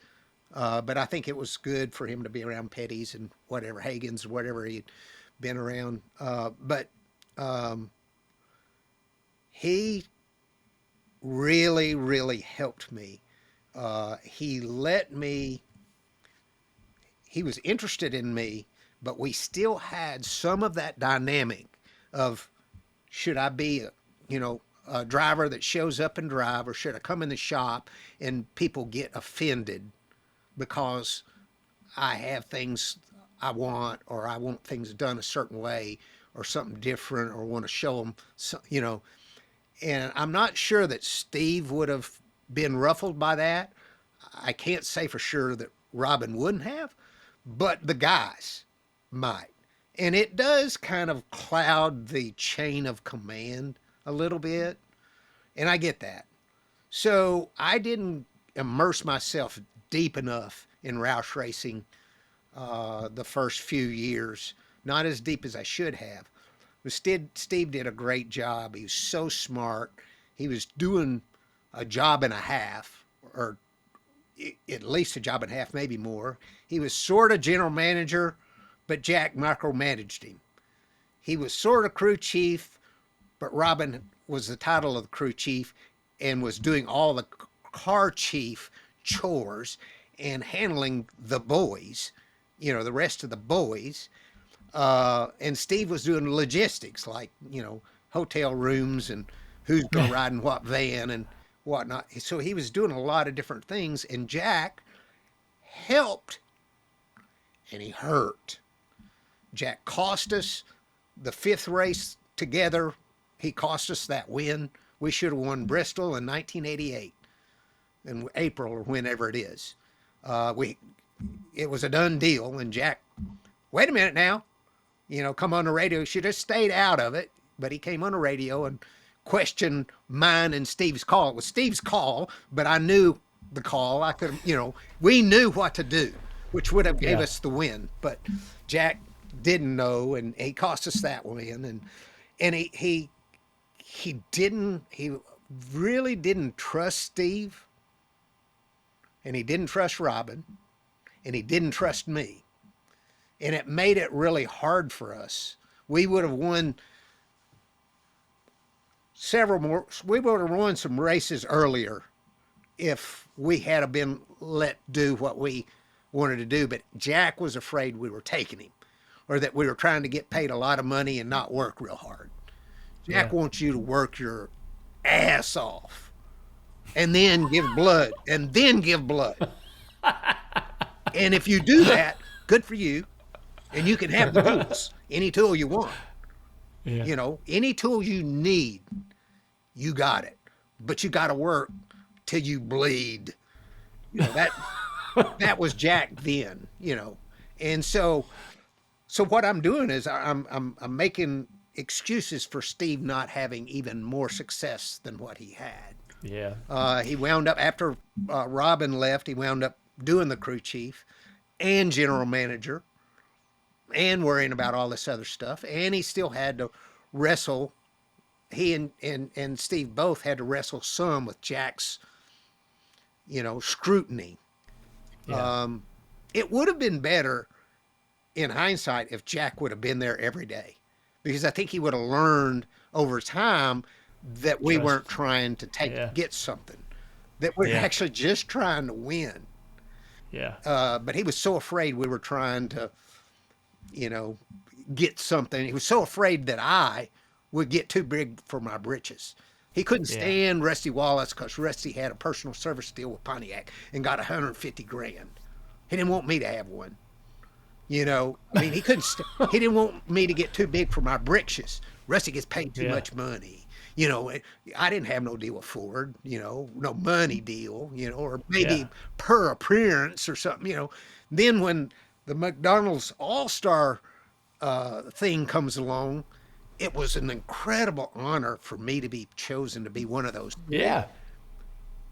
But I think it was good for him to be around Petty's and whatever, Hagen's, whatever he'd been around. But he really, really helped me. He was interested in me, but we still had some of that dynamic of, should I be a driver that shows up and drive, or should I come in the shop and people get offended because I have things I want, or I want things done a certain way, or something different, or want to show them, and I'm not sure that Steve would have been ruffled by that. I can't say for sure that Robin wouldn't have, but the guys might. And it does kind of cloud the chain of command a little bit. And I get that. So I didn't immerse myself deep enough in Roush racing the first few years, not as deep as I should have. But Steve did a great job. He was so smart. He was doing a job and a half, or at least a job and a half, maybe more. He was sort of general manager, but Jack micromanaged him. He was sort of crew chief, but Robin was the title of the crew chief and was doing all the car chief chores and handling the boys, the rest of the boys. And Steve was doing logistics, like, hotel rooms and who's going to ride in what van and whatnot. So he was doing a lot of different things, and Jack helped and he hurt. Jack cost us the 5th race together. He cost us that win. We should have won Bristol in 1988 in April or whenever it is. It was a done deal, and Jack, wait a minute now, come on the radio. He should have stayed out of it, but he came on the radio and questioned mine and Steve's call. It was Steve's call, but I knew the call. I could, we knew what to do, which would have gave us the win. But Jack didn't know, and he cost us that win. And he really didn't trust Steve, and he didn't trust Robin, and he didn't trust me. And it made it really hard for us. We would have won several more. We would have won some races earlier if we had been let do what we wanted to do. But Jack was afraid we were taking him, or that we were trying to get paid a lot of money and not work real hard. Jack wants you to work your ass off and then give blood, and then give blood. And if you do that, good for you. And you can have the tools, any tool you want. Any tool you need, you got it. But you got to work till you bleed. That was Jack then. And so what I'm doing is I'm making excuses for Steve not having even more success than what he had. Yeah. He wound up, after Robin left, he wound up doing the crew chief and general manager and worrying about all this other stuff. And he still had to wrestle. He and Steve both had to wrestle some with Jack's, scrutiny. Yeah. It would have been better in hindsight if Jack would have been there every day, because I think he would have learned over time that we weren't trying to get something, that we're actually just trying to win. Yeah. But he was so afraid we were trying to, get something. He was so afraid that I would get too big for my britches. He couldn't stand Rusty Wallace because Rusty had a personal service deal with Pontiac and got $150,000. He didn't want me to have one. He couldn't. He didn't want me to get too big for my britches. Rusty gets paid too much money. I didn't have no deal with Ford. No money deal. Or maybe per appearance or something. Then when the McDonald's All-Star thing comes along, it was an incredible honor for me to be chosen to be one of those. Yeah.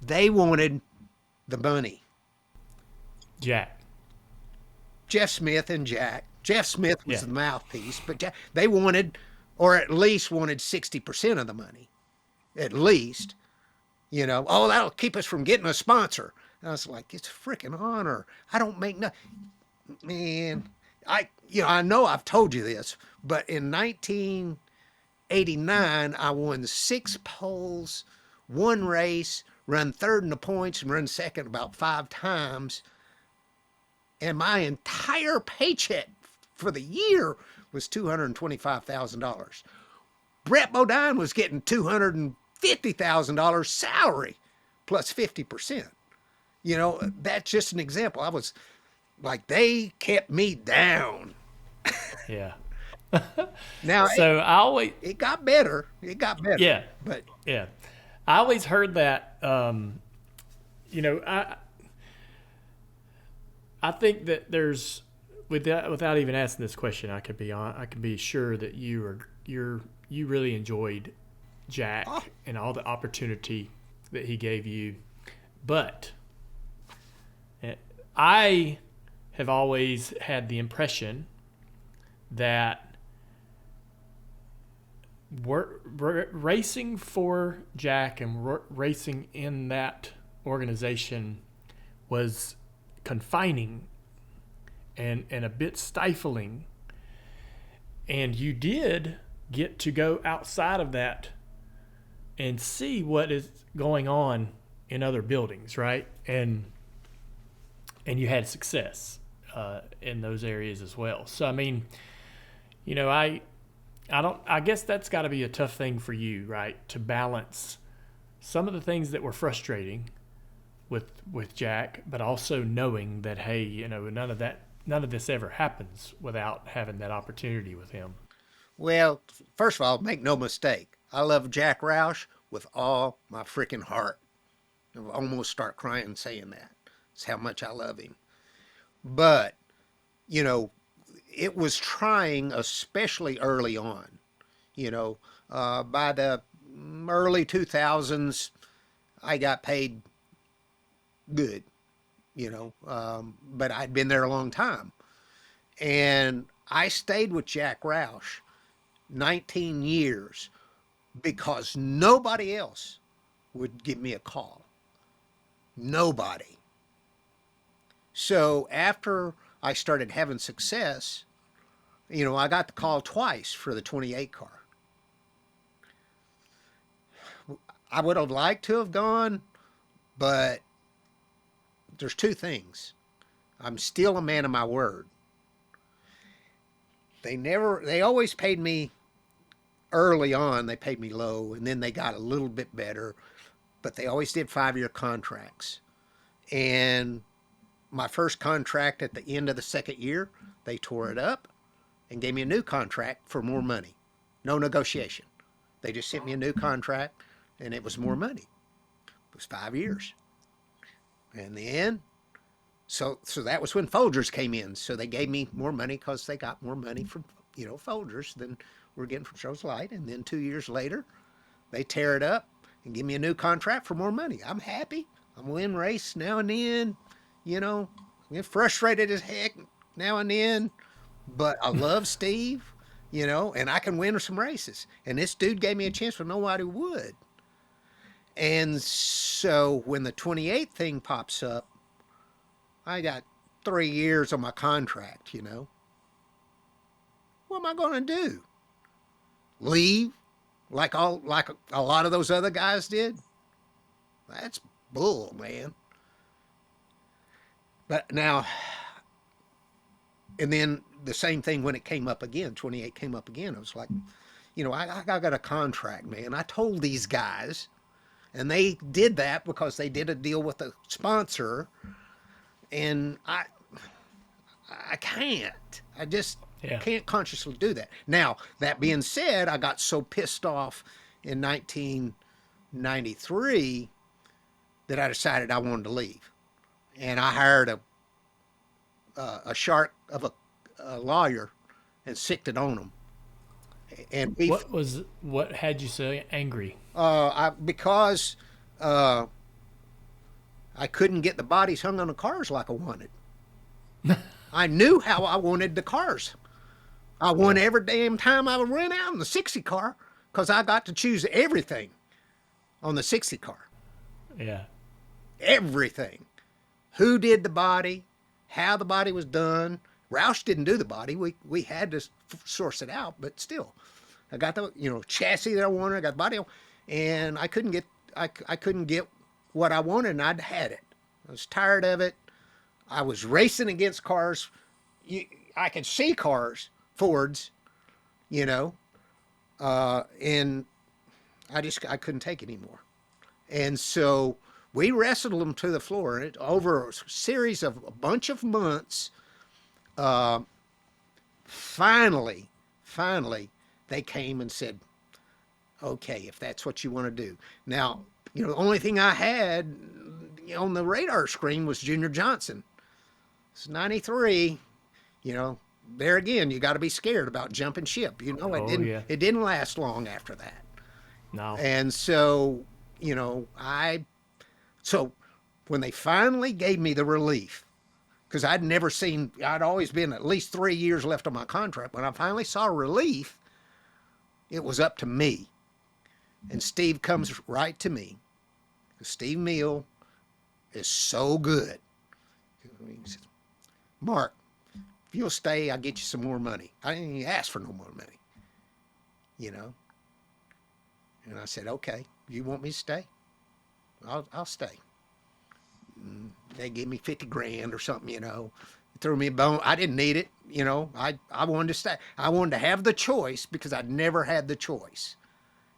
They wanted the money. Jeff Smith and Jack. Jeff Smith was the mouthpiece, but they wanted, or at least wanted 60% of the money. At least. That'll keep us from getting a sponsor. And I was like, it's a freaking honor. I don't make no. Man, I know I've told you this, but in 1989, I won 6 poles, 1 race, run third in the points, and run second about 5 times. And my entire paycheck for the year was $225,000. Brett Bodine was getting $250,000 salary plus 50%. That's just an example. I was like, they kept me down. Yeah. Now, so it got better. It got better. Yeah. But I always heard that. I think that there's, without even asking this question, I could be sure that you really enjoyed Jack and all the opportunity that he gave you. But I have always had the impression that racing for Jack and racing in that organization was confining and a bit stifling. And you did get to go outside of that and see what is going on in other buildings, right? And you had success in those areas as well. So I mean, you know, I guess that's got to be a tough thing for you, right? To balance some of the things that were frustrating with Jack, but also knowing that, hey, you know, none of this ever happens without having that opportunity with him. Well, first of all, make no mistake, I love Jack Roush with all my freaking heart. I almost start crying saying that. It's how much I love him. But, you know, it was trying, especially early on. You know, by the early 2000s, I got paid good, you know, but I'd been there a long time. And I stayed with Jack Roush 19 years because nobody else would give me a call. Nobody. So after I started having success, you know, I got the call twice for the 28 car. I would have liked to have gone, but there's two things. I'm still a man of my word. They always paid me early on, they paid me low, and then they got a little bit better, but they always did 5-year contracts. And my first contract at the end of the second year, they tore it up and gave me a new contract for more money. No negotiation. They just sent me a new contract and it was more money. It was 5 years. And then, so that was when Folgers came in. So they gave me more money because they got more money from, you know, Folgers than we're getting from Charles Light. And then 2 years later, they tear it up and give me a new contract for more money. I'm happy. I'm win race now and then, you know, I get frustrated as heck now and then, but I love Steve, you know, and I can win some races. And this dude gave me a chance when nobody would. And so when the 28 thing pops up, I got 3 years on my contract, you know. What am I going to do? Leave like a lot of those other guys did? That's bull, man. But now, and then the same thing when it came up again, 28 came up again. I was like, you know, I got a contract, man. I told these guys, and they did that because they did a deal with a sponsor, and I can't. I just can't consciously do that. Now, that being said, I got so pissed off in 1993 that I decided I wanted to leave. And I hired a shark of a lawyer and sicked it on him. And what had you so angry? Because I couldn't get the bodies hung on the cars like I wanted. I knew how I wanted the cars. I won every damn time I ran out in the 60 car because I got to choose everything on the 60 car. Yeah. Everything. Who did the body, how the body was done. Roush didn't do the body. We had to source it out, but still. I got the, you know, chassis that I wanted, I got the body, and I couldn't get what I wanted, and I'd had it. I was tired of it. I was racing against cars. I could see cars, Fords, you know, and I couldn't take it anymore. And so we wrestled them to the floor, and over a series of a bunch of months, finally, they came and said, okay, if that's what you want to do. Now, you know, the only thing I had on the radar screen was Junior Johnson. It's 93, you know, there again, you got to be scared about jumping ship. You know, it didn't last long after that. No. And so, you know, so when they finally gave me the relief because I'd always been at least 3 years left on my contract. When I finally saw relief, it was up to me. And Steve comes right to me. Steve Meal is so good. He says, Mark, if you'll stay, I'll get you some more money. I didn't even ask for no more money, you know. And I said, okay, you want me to stay? I'll stay. And they gave me 50 grand or something, you know. Threw me a bone. I didn't need it, you know. I wanted to stay. I wanted to have the choice because I'd never had the choice.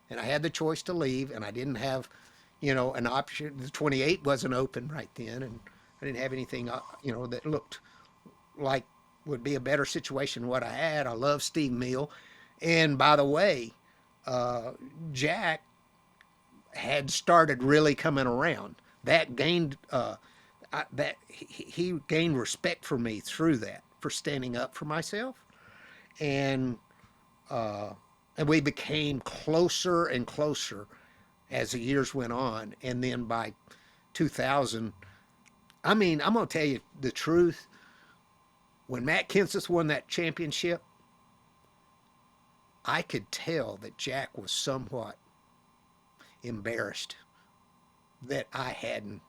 And I had the choice to leave, and I didn't have, you know, an option. The 28 wasn't open right then, and I didn't have anything, you know, that looked like would be a better situation than what I had. I love Steve Meal. And by the way, Jack had started really coming around. That gained he gained respect for me through that, for standing up for myself, and we became closer and closer as the years went on. And then by 2000, I mean, I'm gonna tell you the truth. When Matt Kenseth won that championship, I could tell that Jack was somewhat embarrassed that I hadn't.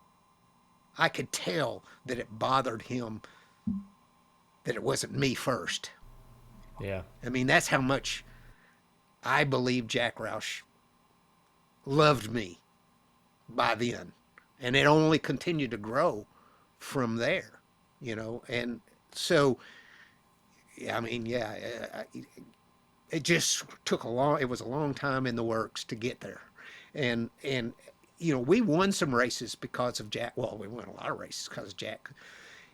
I could tell that it bothered him that it wasn't me first. Yeah. I mean, that's how much I believe Jack Roush loved me by then. And it only continued to grow from there, you know. And so, I mean, yeah, it just took it was a long time in the works to get there. And you know, we won some races because of Jack. Well, we won a lot of races because of Jack.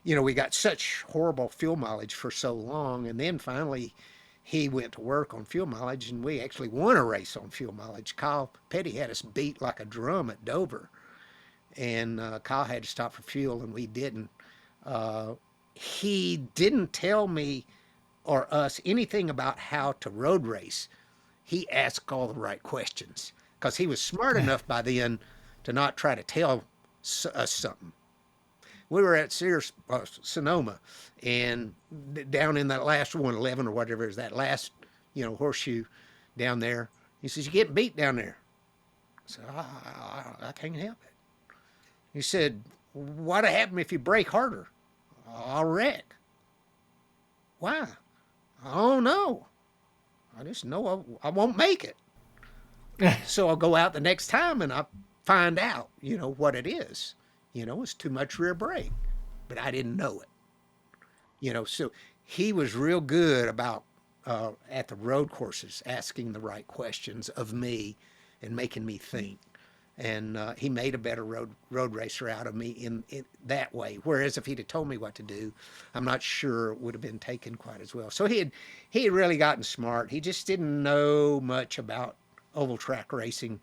You know, we got such horrible fuel mileage for so long, and then finally he went to work on fuel mileage, and we actually won a race on fuel mileage. Kyle Petty had us beat like a drum at Dover, and Kyle had to stop for fuel, and we didn't. He didn't tell me or us anything about how to road race. He asked all the right questions because he was smart enough by then to not try to tell us something. We were at Sears, Sonoma, and down in that last 111 or whatever is that last, you know, horseshoe down there. He says, "You getting beat down there?" I said, I can't help it. He said, "What'll happen if you brake harder?" "I'll wreck." "Why?" "I don't know. I just know I won't make it." So I'll go out the next time and I find out, you know, what it is. You know, it's too much rear brake, but I didn't know it. You know, so he was real good about at the road courses asking the right questions of me and making me think. And he made a better road racer out of me in that way. Whereas if he'd have told me what to do, I'm not sure it would have been taken quite as well. So he had really gotten smart. He just didn't know much about oval track racing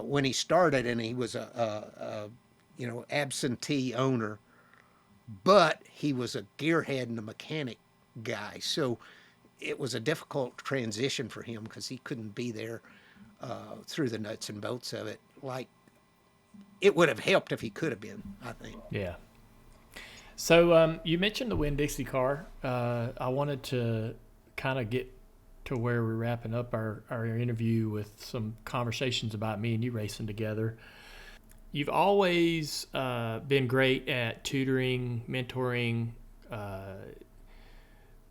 when he started, and he was a you know, absentee owner, but he was a gearhead and a mechanic guy. So it was a difficult transition for him because he couldn't be there through the nuts and bolts of it. Like, it would have helped if he could have been, I think. Yeah. So you mentioned the Winn-Dixie Car. I wanted to kind of get to where we're wrapping up our interview with some conversations about me and you racing together. You've always been great at tutoring, mentoring,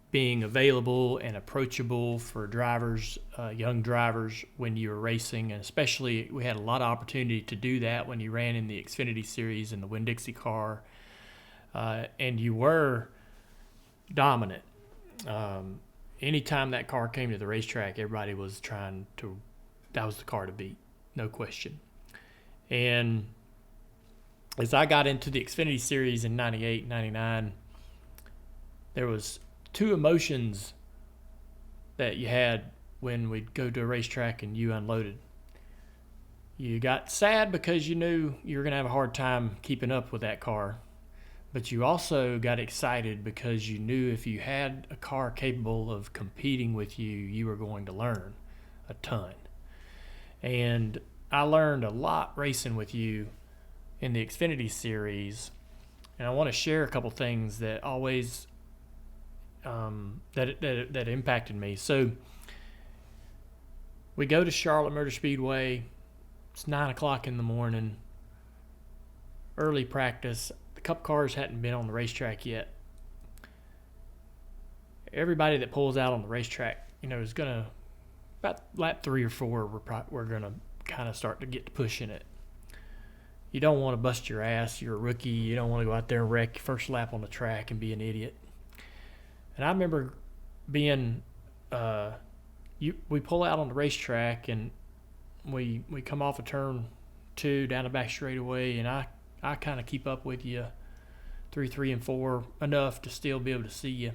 being available and approachable for drivers, young drivers, when you were racing. And especially, we had a lot of opportunity to do that when you ran in the Xfinity Series and the Winn-Dixie Car. And you were dominant. Anytime that car came to the racetrack, everybody was that was the car to beat, no question. And as I got into the Xfinity Series in 98, 99, there was two emotions that you had when we'd go to a racetrack and you unloaded. You got sad because you knew you were going to have a hard time keeping up with that car. But you also got excited because you knew if you had a car capable of competing with you, you were going to learn a ton. And I learned a lot racing with you in the Xfinity Series. And I want to share a couple things that always that impacted me. So we go to Charlotte Motor Speedway. It's 9 o'clock in the morning. Early practice. The Cup cars hadn't been on the racetrack yet. Everybody that pulls out on the racetrack, is gonna about lap 3 or 4. We're gonna kind of start to get to pushing it. You don't want to bust your ass. You're a rookie. You don't want to go out there and wreck your first lap on the track and be an idiot. And I remember being, we pull out on the racetrack and we come off of turn 2 down the back straightaway, and I kind of keep up with you 3 and 4 enough to still be able to see you.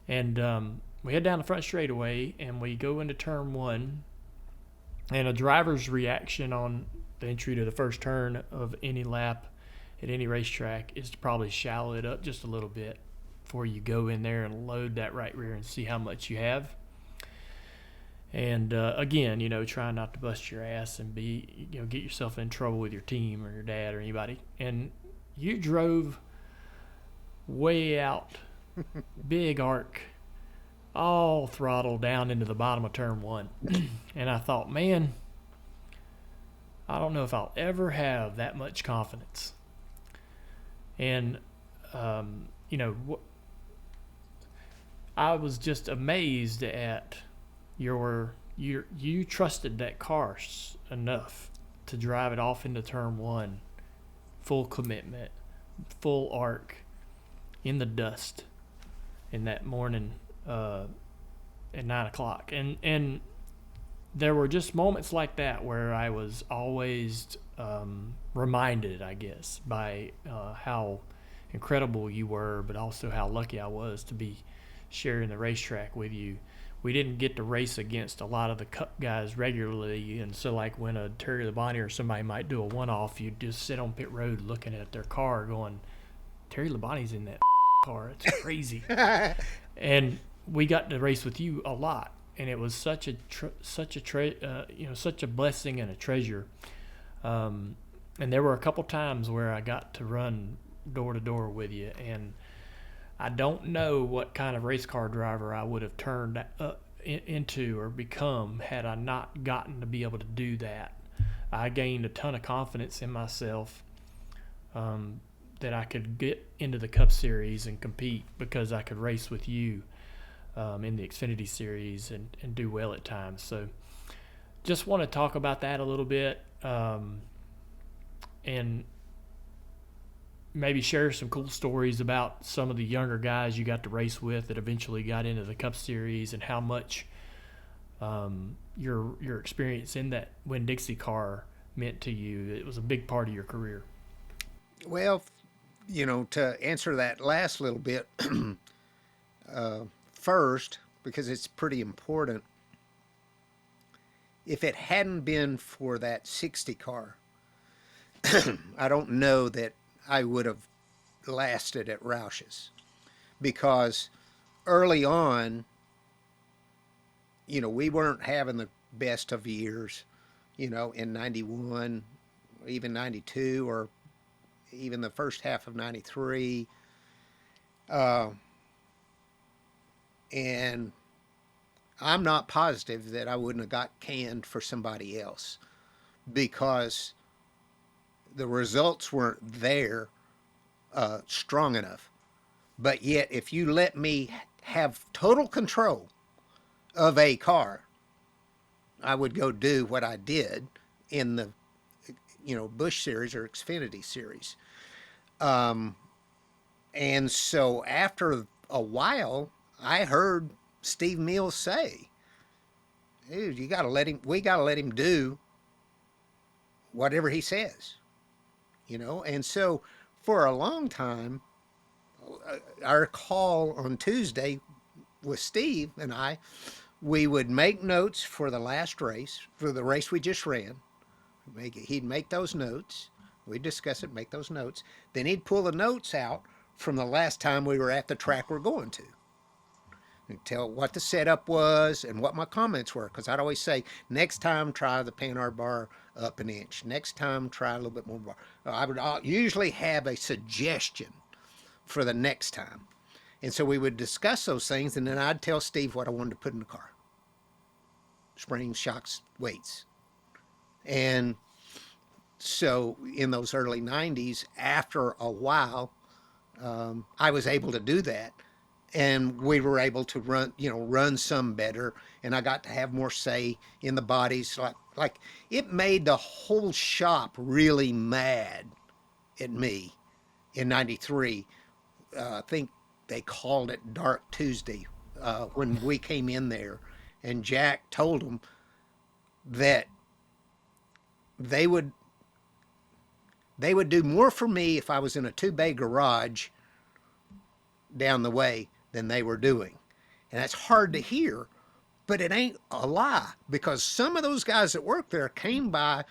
And we head down the front straightaway and we go into turn 1, and a driver's reaction on the entry to the first turn of any lap at any racetrack is to probably shallow it up just a little bit before you go in there and load that right rear and see how much you have. And again, trying not to bust your ass and get yourself in trouble with your team or your dad or anybody. And you drove way out, big arc, all throttle down into the bottom of turn 1. And I thought, man, I don't know if I'll ever have that much confidence. And, I was just amazed at you trusted that car enough to drive it off into turn 1, full commitment, full arc, in the dust, in that morning at 9 o'clock. And there were just moments like that where I was always reminded, I guess, by how incredible you were, but also how lucky I was to be sharing the racetrack with you. We didn't get to race against a lot of the Cup guys regularly, and so like when a Terry Labonte or somebody might do a one-off, you'd just sit on pit road looking at their car going, Terry Labonte's in that car. It's crazy. And we got to race with you a lot, and it was such a blessing and a treasure. And there were a couple times where I got to run door to door with you, and I don't know what kind of race car driver I would have turned into or become had I not gotten to be able to do that. I gained a ton of confidence in myself that I could get into the Cup Series and compete because I could race with you in the Xfinity Series and do well at times. So just want to talk about that a little bit and maybe share some cool stories about some of the younger guys you got to race with that eventually got into the Cup Series, and how much your experience in that Winn-Dixie car meant to you. It was a big part of your career. Well, to answer that last little bit first, because it's pretty important, if it hadn't been for that 60 car, I don't know that I would have lasted at Roush's, because early on, we weren't having the best of years, in 91, even 92, or even the first half of 93. And I'm not positive that I wouldn't have got canned for somebody else, because the results weren't there strong enough. But yet, if you let me have total control of a car, I would go do what I did in the, Busch Series or Xfinity Series. And so after a while, I heard Steve Mills say, dude, we got to let him do whatever he says. And so for a long time, our call on Tuesday with Steve and I, we would make notes for the last race, for the race we just ran. He'd make those notes. We'd discuss it, make those notes. Then he'd pull the notes out from the last time we were at the track we're going to. And tell what the setup was and what my comments were, because I'd always say, next time try the Panhard bar up an inch. Next time try a little bit more bar. I would usually have a suggestion for the next time. And so we would discuss those things, and then I'd tell Steve what I wanted to put in the car. Springs, shocks, weights. And so in those early 90s, after a while, I was able to do that. And we were able to run some better. And I got to have more say in the bodies. Like it made the whole shop really mad at me in 93. I think they called it Dark Tuesday when we came in there, and Jack told them that they would do more for me if I was in a 2-bay garage down the way than they were doing. And that's hard to hear, but it ain't a lie, because some of those guys that worked there came by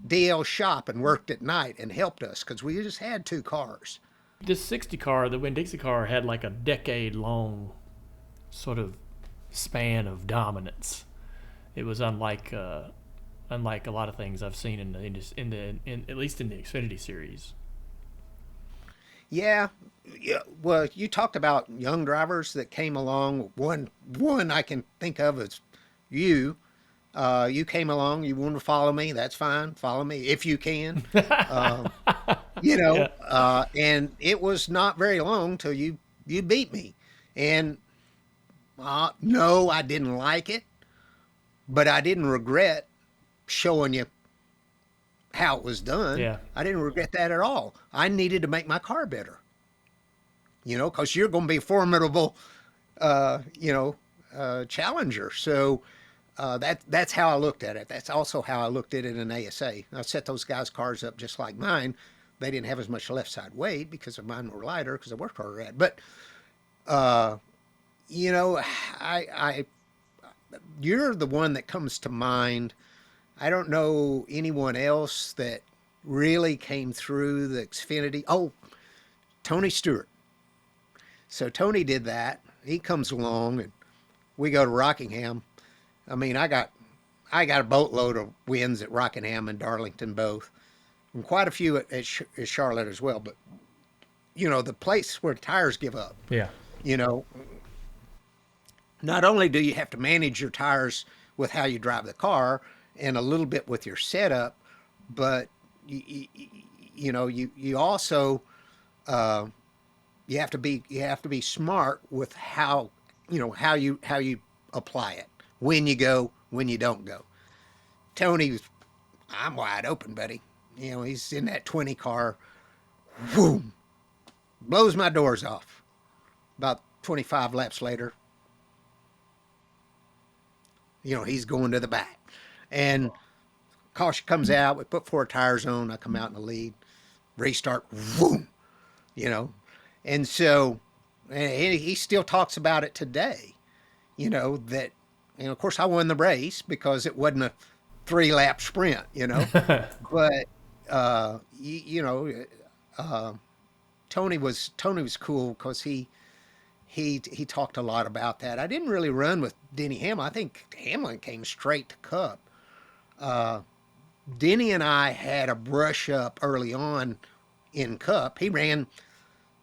DL's shop and worked at night and helped us because we just had 2 cars. This 60 car, the Winn-Dixie car, had like a decade-long sort of span of dominance. It was unlike a lot of things I've seen in at least in the Xfinity Series. Yeah. Well, you talked about young drivers that came along. One I can think of is you. You came along. You want to follow me? That's fine. Follow me if you can. Yeah. And it was not very long till you beat me. And no, I didn't like it, but I didn't regret showing you how it was done. Yeah. I didn't regret that at all. I needed to make my car better, because you're going to be a formidable, challenger. So that's how I looked at it. That's also how I looked at it in ASA. I set those guys' cars up just like mine. They didn't have as much left side weight because of mine were lighter because I worked harder at it. But, you're the one that comes to mind. I don't know anyone else that really came through the Xfinity. Oh, Tony Stewart. So Tony did that. He comes along and we go to Rockingham. I mean, I got a boatload of wins at Rockingham and Darlington both, and quite a few at Charlotte as well. But, the place where tires give up. Yeah. Not only do you have to manage your tires with how you drive the car and a little bit with your setup, but you also you have to be smart with how you apply it, when you go, when you don't go. Tony, I'm wide open, buddy. He's in that 20 car, boom, blows my doors off. About 25 laps later, he's going to the back. And caution comes out. We put 4 tires on. I come out in the lead. Restart, boom, And so, and he still talks about it today, that, of course I won the race because it wasn't a 3-lap sprint, but, Tony was cool because he talked a lot about that. I didn't really run with Denny Hamlin. I think Hamlin came straight to Cup. Denny and I had a brush up early on in Cup. He ran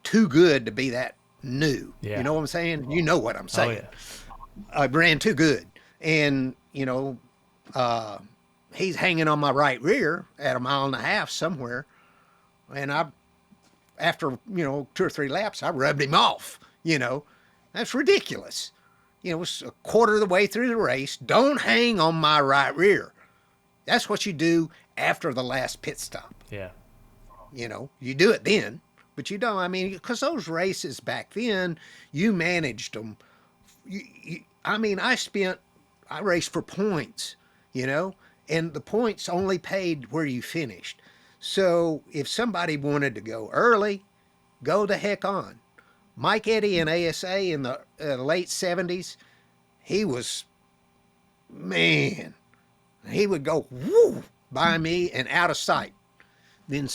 too good to be that new. Yeah. You know what I'm saying? You know what I'm saying. Oh, yeah. I ran too good. And, he's hanging on my right rear at 1.5 miles somewhere. And after 2 or 3 laps, I rubbed him off. That's ridiculous. It was a quarter of the way through the race. Don't hang on my right rear. That's what you do after the last pit stop. Yeah. You do it then, but you don't. I mean, because those races back then, you managed them. I raced for points, and the points only paid where you finished. So if somebody wanted to go early, go the heck on. Mike Eddy in ASA in the late 70s, he would go woo by me and out of sight. Then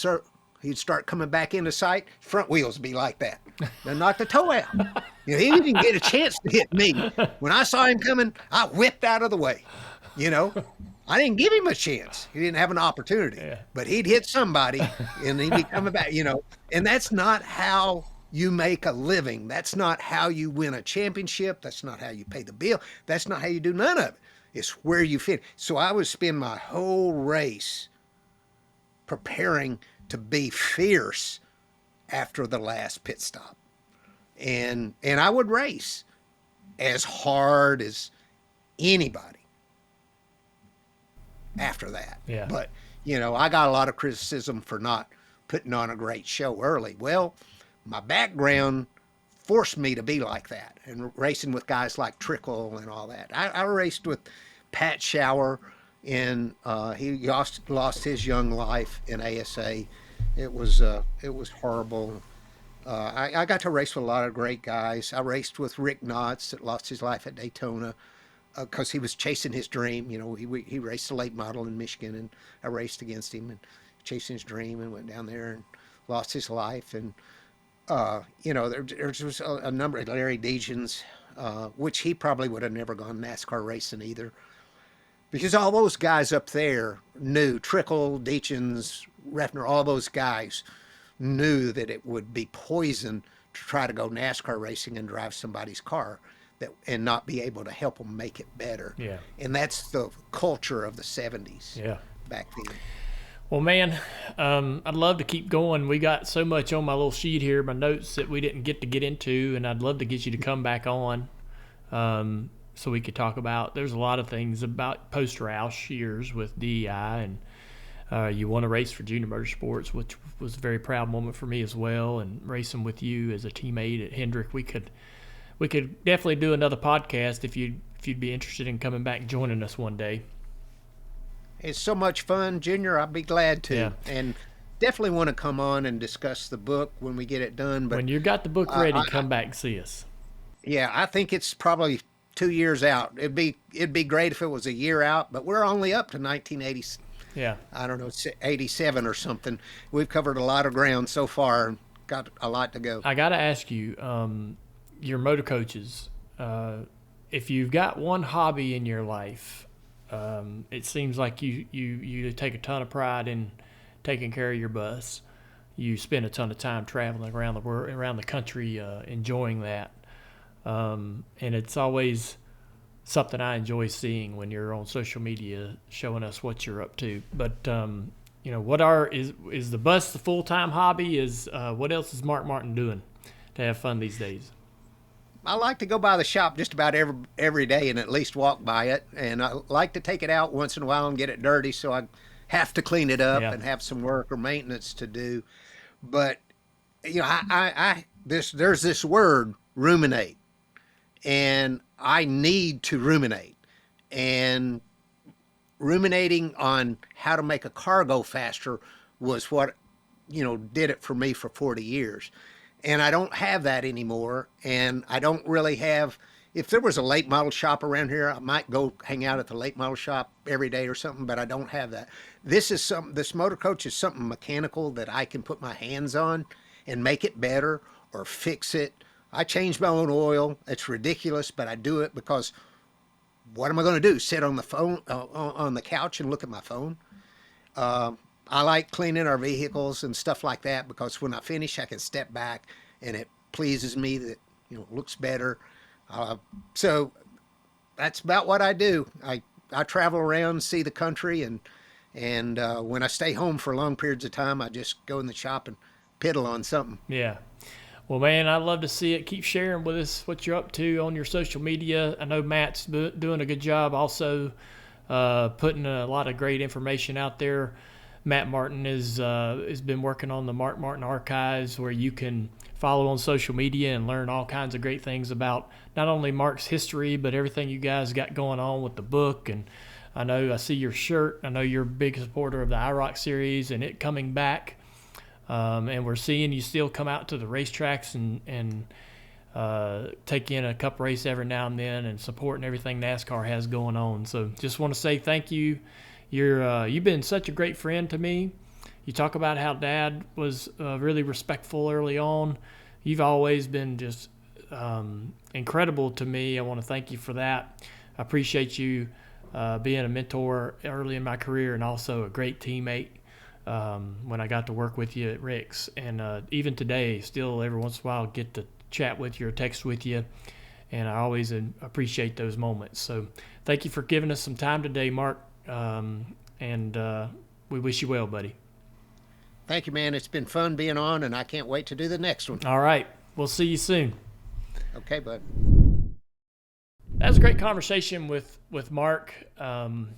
he'd start coming back into sight. Front wheels would be like that. Then knock the toe out. He didn't get a chance to hit me. When I saw him coming, I whipped out of the way. I didn't give him a chance. He didn't have an opportunity. Yeah. But he'd hit somebody and he'd be coming back, And that's not how you make a living. That's not how you win a championship. That's not how you pay the bill. That's not how you do none of it. It's where you fit. So I would spend my whole race preparing to be fierce after the last pit stop. And I would race as hard as anybody after that. Yeah. But, I got a lot of criticism for not putting on a great show early. Well, my background forced me to be like that, and racing with guys like Trickle and all that. I raced with Pat Shower, and he lost his young life in ASA. It was horrible. I got to race with a lot of great guys. I raced with Rick Knotts that lost his life at Daytona because he was chasing his dream. He raced a late model in Michigan, and I raced against him and chasing his dream, and went down there and lost his life. And there's a number of Larry Degens, which he probably would have never gone NASCAR racing either, because all those guys up there knew, Trickle, Degens, Refner, all those guys knew that it would be poison to try to go NASCAR racing and drive somebody's car and not be able to help them make it better. Yeah. And that's the culture of the 70s. Yeah. Back then. Well, man, I'd love to keep going. We got so much on my little sheet here, my notes, that we didn't get into, and I'd love to get you to come back on so we could talk about, there's a lot of things about post-Roush years with DEI, and you won a race for Junior Motorsports, which was a very proud moment for me as well, and racing with you as a teammate at Hendrick. We could definitely do another podcast if you'd be interested in coming back and joining us one day. It's so much fun, Junior. I'd be glad to. Yeah. And definitely want to come on and discuss the book when we get it done. But when you got the book ready, come back and see us. Yeah, I think it's probably 2 years out. It'd be great if it was a year out, but we're only up to 1980. Yeah. I don't know, 87 or something. We've covered a lot of ground so far and got a lot to go. I got to ask you, your motor coaches, if you've got one hobby in your life, it seems like you take a ton of pride in taking care of your bus. You spend a ton of time traveling around the world, around the country, enjoying that. And it's always something I enjoy seeing when you're on social media showing us what you're up to. But is the bus the full-time hobby? What else is Mark Martin doing to have fun these days? I like to go by the shop just about every day and at least walk by it. And I like to take it out once in a while and get it dirty, so I have to clean it up and have some work or maintenance to do. But there's this word, ruminate, and I need to ruminate. And ruminating on how to make a car go faster was what did it for me for 40 years. And I don't have that anymore. And I don't really have, if there was a late model shop around here, I might go hang out at the late model shop every day or something, but I don't have that. This motor coach is something mechanical that I can put my hands on and make it better or fix it. I change my own oil. It's ridiculous, but I do it because what am I going to do? Sit on the phone, on the couch and look at my phone? I like cleaning our vehicles and stuff like that because when I finish, I can step back and it pleases me that, it looks better. So that's about what I do. I travel around, see the country, and when I stay home for long periods of time, I just go in the shop and piddle on something. Yeah. Well, man, I'd love to see it. Keep sharing with us what you're up to on your social media. I know Matt's doing a good job also putting a lot of great information out there. Matt Martin has been working on the Mark Martin Archives, where you can follow on social media and learn all kinds of great things about not only Mark's history, but everything you guys got going on with the book. And I see your shirt. I know you're a big supporter of the ASA Series and it coming back. And we're seeing you still come out to the racetracks and take in a cup race every now and then and supporting everything NASCAR has going on. So just want to say thank you. You've been such a great friend to me. You talk about how Dad was really respectful early on. You've always been just incredible to me. I want to thank you for that. I appreciate you being a mentor early in my career and also a great teammate. when I got to work with you at Rick's. And even today, still every once in a while, get to chat with you or text with you. And I always appreciate those moments. So thank you for giving us some time today, Mark. And we wish you well, buddy. Thank you, man. It's been fun being on, and I can't wait to do the next one. All right. We'll see you soon. Okay, bud. That was a great conversation with Mark. I'm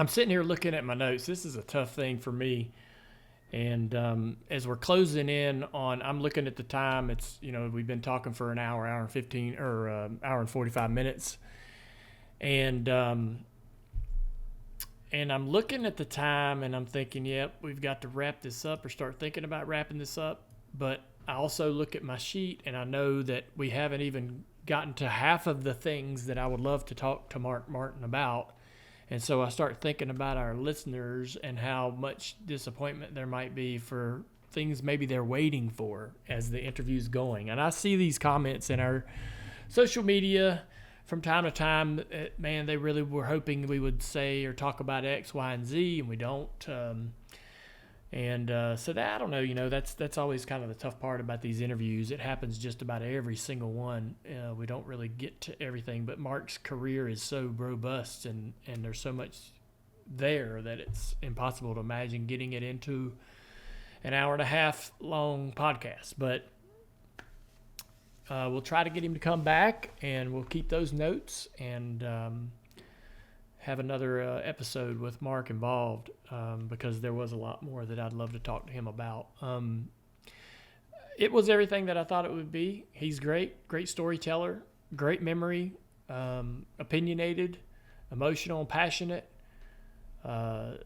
sitting here looking at my notes. This is a tough thing for me. And as we're closing in on, I'm looking at the time. It's, we've been talking for an hour and 15, or hour and 45 minutes. And I'm looking at the time and I'm thinking, yep, we've got to wrap this up or start thinking about wrapping this up. But I also look at my sheet and I know that we haven't even gotten to half of the things that I would love to talk to Mark Martin about. And so I start thinking about our listeners and how much disappointment there might be for things maybe they're waiting for as the interview's going. And I see these comments in our social media from time to time. Man, they really were hoping we would say or talk about X, Y, and Z, and we don't. So that, I don't know, that's always kind of the tough part about these interviews. It happens just about every single one. We don't really get to everything, but Mark's career is so robust and there's so much there that it's impossible to imagine getting it into an hour and a half long podcast. But we'll try to get him to come back, and we'll keep those notes and have another episode with Mark involved, because there was a lot more that I'd love to talk to him about. It was everything that I thought it would be. He's great storyteller, great memory, opinionated, emotional, and passionate. So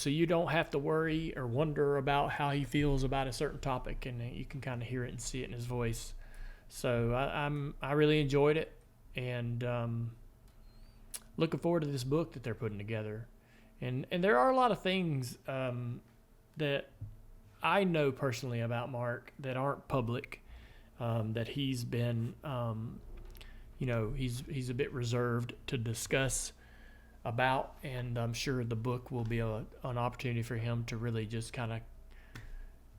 you don't have to worry or wonder about how he feels about a certain topic, and you can kind of hear it and see it in his voice. So I really enjoyed it, and looking forward to this book that they're putting together. And there are a lot of things that I know personally about Mark that aren't public, that he's been, he's a bit reserved to discuss about, and I'm sure the book will be an opportunity for him to really just kind of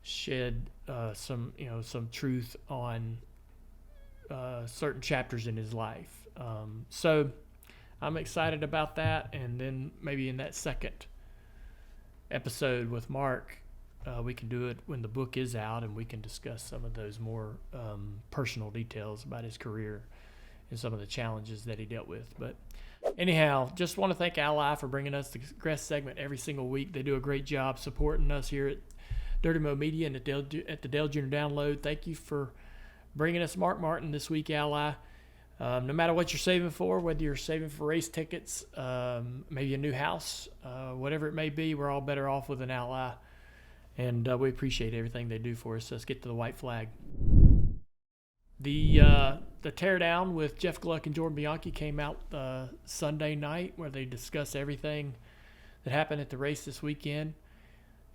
shed some truth on certain chapters in his life. So I'm excited about that, and then maybe in that second episode with Mark, we can do it when the book is out, and we can discuss some of those more personal details about his career and some of the challenges that he dealt with. But anyhow, just want to thank Ally for bringing us the Grest segment every single week. They do a great job supporting us here at Dirty Mo Media and at the Dale Jr. Download. Thank you for bringing us Mark Martin this week, Ally. No matter what you're saving for, whether you're saving for race tickets, maybe a new house, whatever it may be, we're all better off with an Ally. And we appreciate everything they do for us. Let's get to the white flag. The teardown with Jeff Gluck and Jordan Bianchi came out Sunday night, where they discuss everything that happened at the race this weekend.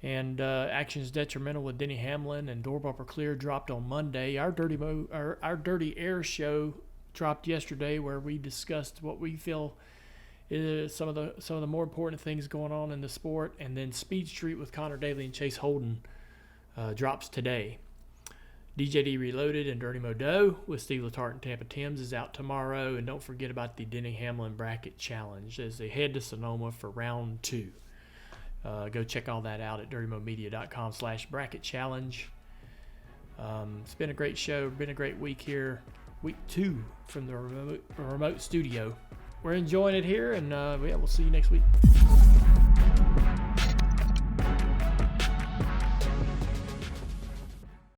And Actions Detrimental with Denny Hamlin and Door Bumper Clear dropped on Monday. Our Dirty Air show dropped yesterday, where we discussed what we feel is some of the more important things going on in the sport. And then Speed Street with Connor Daly and Chase Holden drops today. DJD Reloaded and Dirty Modo with Steve Letarte and Tampa Tims is out tomorrow. And don't forget about the Denny Hamlin Bracket Challenge as they head to Sonoma for round 2. Go check all that out at dirtymomedia.com/bracket challenge. It's been a great show, been a great week here. Week 2 from the remote studio. We're enjoying it here, and we'll see you next week.